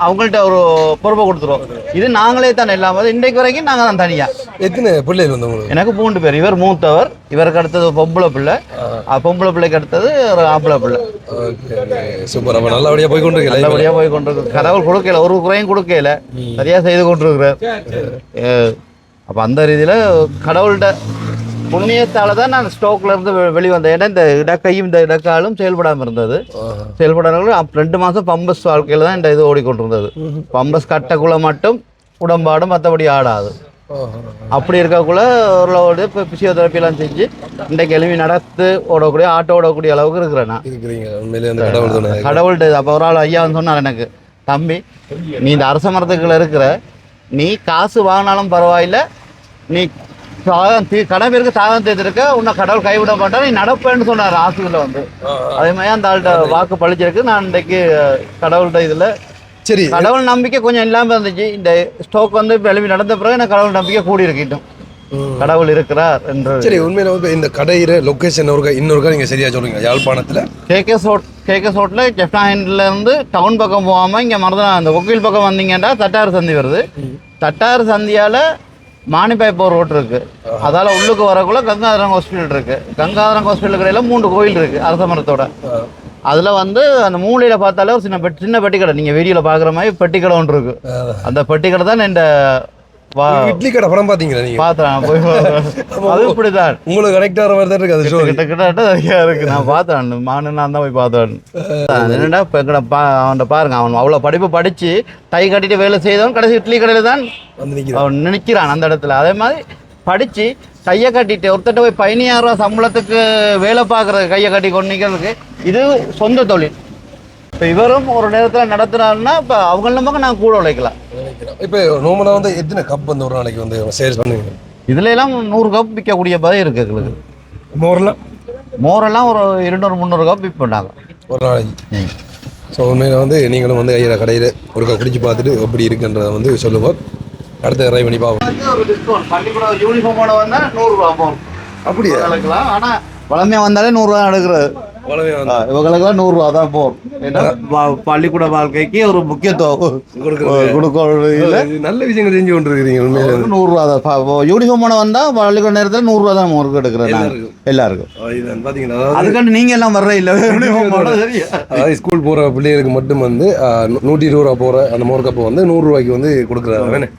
அவங்கள்ட்ட ஒரு பொறுப்பை கொடுத்துருவோம். இது நாங்களே தானே இல்லாமல் இன்றைக்கு வரைக்கும் நாங்கள் தான் தனியாக. எத்தனை பிள்ளைகள் வந்து உங்களுக்கு? எனக்கு 3 பேர். இவர் மூத்தவர், இவருக்கு அடுத்தது பொம்பளை பிள்ளை, பொம்பளை பிள்ளைக்கு அடுத்தது ஒரு ஆம்பளை பிள்ளை. சூப்பர். அப்போ நல்லபடியாக போய் கொண்டு இருக்கு. நல்லபடியாக போய் கொண்டு இருக்கு. கடவுள் கொடுக்கல, ஒரு குறையும் கொடுக்கல, சரியாக செய்து கொண்டிருக்கிறார். அப்போ அந்த ரீதியில் கடவுள்கிட்ட புண்ணியத்தால் தான் நான் ஸ்டோக்கில் இருந்து வெளிவந்தேன். ஏன்னா இந்த இடக்கையும் இந்த இடக்காலும் செயல்படாமல் இருந்தது. செயல்படாமல் 2 மாதம் பம்பஸ் வாழ்க்கையில் தான் இந்த இது ஓடிக்கொண்டிருந்தது. பம்பஸ் கட்டக்குள்ளே மட்டும் உடம்பாடும், மற்றபடி ஆடாது. அப்படி இருக்கக்குள்ள ஓரளவு இப்போ பிசியோதெரப்பிலாம் செஞ்சு இன்றைக்கு எளிமை நடத்து ஓடக்கூடிய ஆட்டோ ஓடக்கூடிய அளவுக்கு இருக்கிறேன் நான். கடவுள்கிட்ட அப்போ ஒரு ஆள் ஐயா வந்து சொன்னார் எனக்கு, தம்பி நீ இந்த அரச மரத்துக்குள்ள இருக்கிற, நீ காசு வாங்கினாலும் பரவாயில்லை, நீ கடமை இருக்கு தாகம் தேர்த்திருக்க, உன்னை கடவுள் கைவிட மாட்டா, நீ நடப்பேன்னு சொன்னார் ஆசிரியர்ல வந்து. அதே மாதிரி அந்த ஆள்கிட்ட வாக்கு பழிச்சிருக்கு. நான் இன்றைக்கு கடவுள்கிட்ட இதில் சரி கடவுள் நம்பிக்கை கொஞ்சம் இல்லாமல் இருந்துச்சு. இந்த ஸ்டோக் வந்து எழுப்பி நடந்த பிறகு எனக்கு கடவுள் நம்பிக்கை கூடி இருக்கிட்டும், கடவுள் இருக்கிறார் என்று. சரி, உண்மையில இந்த கடையிற லொக்கேஷன் இன்னொருக்கா நீங்கள் சரியா சொல்றீங்க? யாழ்ப்பாணத்தில் கேகேஸ் ஹோட்டலில் ஜெஃப்னாஹின்லேருந்து டவுன் பக்கம் போகாமல் இங்கே மருதனா அந்த ஒக்கில் பக்கம் வந்தீங்கன்னா தட்டாறு சந்தி வருது. தட்டாறு சந்தியால் மானிப்பாய் போகிற ரோட் இருக்குது. அதால் உள்ளுக்கு வரக்குள்ள கங்காதரங்க ஹாஸ்பிட்டல் இருக்குது. கங்காதரங்க ஹாஸ்பிட்டல் கடையில் 3 கோயில் இருக்குது அரச மரத்தோட. அதில் வந்து அந்த மூலையில் பார்த்தாலே ஒரு சின்ன பெட்டி கடை, நீங்கள் வீடியோவில் பார்க்குற மாதிரி பெட்டி கடை ஒன்று இருக்குது. அந்த பெட்டி கடை தான் இந்த இட்லி கடை படம் பார்த்தீங்களா நீங்கள்? பார்த்தேன், போய் அது இப்படிதான் உங்களுக்கு கனெக்ட் ஆகிற மாதிரி தான் இருக்குது. அது கிட்டத்தட்ட சரியாக இருக்குது. நான் பார்த்தேன், நான் தான் போய் பார்த்தேன். என்னடா இப்போ எங்கட அவன்கிட்ட பாருங்க, அவன் அவ்வளோ படிப்பு படித்து டை கட்டிட்டு வேலை செய்தவன் கடைசி இட்லி கடையில் தான் அவன் நினைக்கிறான் அந்த இடத்துல. அதே மாதிரி படித்து கையை கட்டிட்டு ஒருத்தட்ட போய் 15,000 ரூபா சம்பளத்துக்கு வேலை பார்க்குறது, கையை கட்டி கொண்டு நிற்கிறதுக்கு இது சொந்த தொழில். இப்போ இவரும் ஒரு நேரத்தில் நடத்துனாருன்னா இப்போ அவங்க நமக்கு நான் கூட உழைக்கலாம். இப்போ நோமலாக வந்து எத்தனை கப் வந்து ஒரு நாளைக்கு வந்து சேல்ஸ் பண்ணுவீங்க? இதுல எல்லாம் 100 கப் விற்கக்கூடிய பதவி இருக்கு எங்களுக்கு. மோரெல்லாம் ஒரு 200-300 கப் விற்போம் ஒரு நாளைக்கு. ஸோ உண்மையில வந்து நீங்களும் வந்து ஐயா கடையில் ஒரு குடிச்சு பார்த்துட்டு எப்படி இருக்குன்றதை வந்து சொல்லுவோம். அடுத்த ட்ரை பண்ணி பார்ப்போம். பள்ளிக்கூட யூனிஃபார்மோட வந்தால் 100 ரூபா போகும். அப்படியே எடுக்கலாம். ஆனால் வளமையாக வந்தாலே 100 ரூபா எடுக்கிறது. இவங்களுக்குலாம் 100 ரூபா தான் போகும். ஏன்னா பள்ளிக்கூட வாழ்க்கைக்கு ஒரு முக்கியத்துவம் கொடுக்க நல்ல விஷயங்கள் செஞ்சு கொண்டு இருக்கிறீங்க. உண்மையில 100 ரூபா தான் யூனிஃபார்மோட வந்தால் பள்ளிக்கூட நேரத்தில் 100 ரூபா தான் முறுக்கு எடுக்கிறேன் எல்லாருக்கும். பார்த்தீங்கன்னா அதுக்காண்டி நீங்கள் எல்லாம் வர்ற இல்லை யூனிஃபார்மோட. அதாவது ஸ்கூல் போகிற பிள்ளைகளுக்கு மட்டும் வந்து 120 ரூபா போகிற அந்த மோர்க்கப்போ வந்து 100 ரூபாய்க்கு வந்து கொடுக்குறாங்க.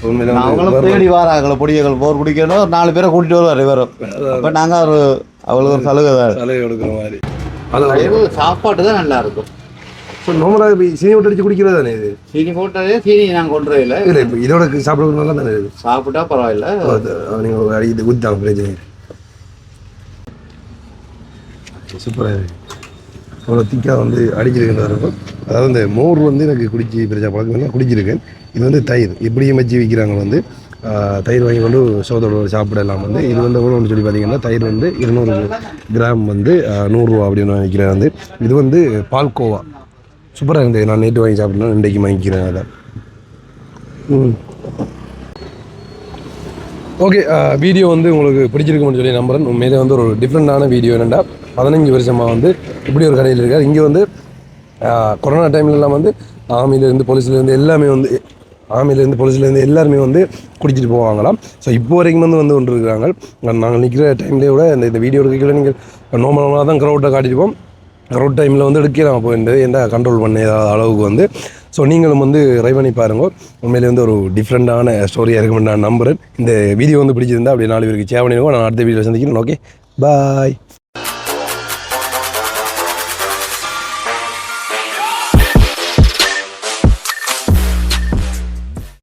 அவங்களும் தேடி வராங்கள பொடியர்கள் போர் குடிக்கணும், 4 பேரை கூட்டிட்டு வருவார் வரும். அப்போ நாங்கள் அவளுக்கு ஒரு சலுகை கொடுக்குற மாதிரி. சாப்பாடு தான் நல்லா இருக்கும். ஸோ நார்மலாக சீனி போட்டு அடிச்சு குடிக்கிறது தானே இது? சீனி போட்டதே சீனி நாங்கள் கொண்டு இல்லை. இல்லை இப்போ இதோட சாப்பிட நல்லா தானே இது? சாப்பிட்டா பரவாயில்ல. நீங்கள் அடிக்கிட்டு ஊற்றிட்டாங்க பிரச்சனை. சூப்பராக இருக்குது. அவ்வளோ திக்காக வந்து அடிச்சிருக்கின்ற இருக்கும். அதாவது இந்த மோர் வந்து எனக்கு குடிச்சு பிரச்சனை பழக்கம் குடிச்சிருக்கேன். இது வந்து தயிர் இப்படியும் வச்சு விற்கிறாங்க. வந்து தயிர் வாங்கி கொண்டு சோதோட சாப்பிடலாம். வந்து இது வந்து எவ்வளோன்னு சொல்லி பார்த்தீங்கன்னா தயிர் வந்து 200 கிராம் வந்து 100 ரூபா அப்படின்னு வாங்கிக்கிறேன். வந்து இது வந்து பால்கோவா சூப்பராக இருந்தது. நான் நேற்று வாங்கி சாப்பிட்டேன், இன்றைக்கு வாங்கிக்கிறேன். அதை ஓகே, வீடியோ வந்து உங்களுக்கு பிடிச்சிருக்கும்னு சொல்லி நம்புறேன். உண்மையிலே வந்து ஒரு டிஃப்ரெண்டான வீடியோ. என்னென்னா 15 வருஷமாக வந்து இப்படி ஒரு கடையில் இருக்கார். இங்கே வந்து கொரோனா டைம்லலாம் வந்து ஆர்மியிலேருந்து போலீஸ்லேருந்து எல்லாமே வந்து எல்லாருமே வந்து குடிச்சிட்டு போவாங்களாம். ஸோ இப்போ வரைக்கும் வந்து கொண்டு இருக்கிறாங்க. நாங்கள் நிற்கிற டைம்லேயே கூட இந்த வீடியோ எடுக்கல நீங்கள் நார்மலாக தான் க்ரௌட்டை காட்டியிருப்போம். க்ரௌட் டைமில் வந்து எடுக்கலாம் போயிட்டு எந்த கண்ட்ரோல் பண்ண அளவுக்கு வந்து. ஸோ நீங்களும் வந்து ட்ரை பண்ணி பாருங்க. உண்மையிலே வந்து ஒரு டிஃப்ரெண்டான ஸ்டோரியாக இருக்குமென்னு நான் நம்புகிறேன். இந்த வீடியோ வந்து பிடிச்சிருந்தா அப்படியே 4 பேருக்கு ஷேர் பண்ணிடுவோம். நான் அடுத்த வீடியோ சந்திக்கிறேன். ஓகே, பாய்.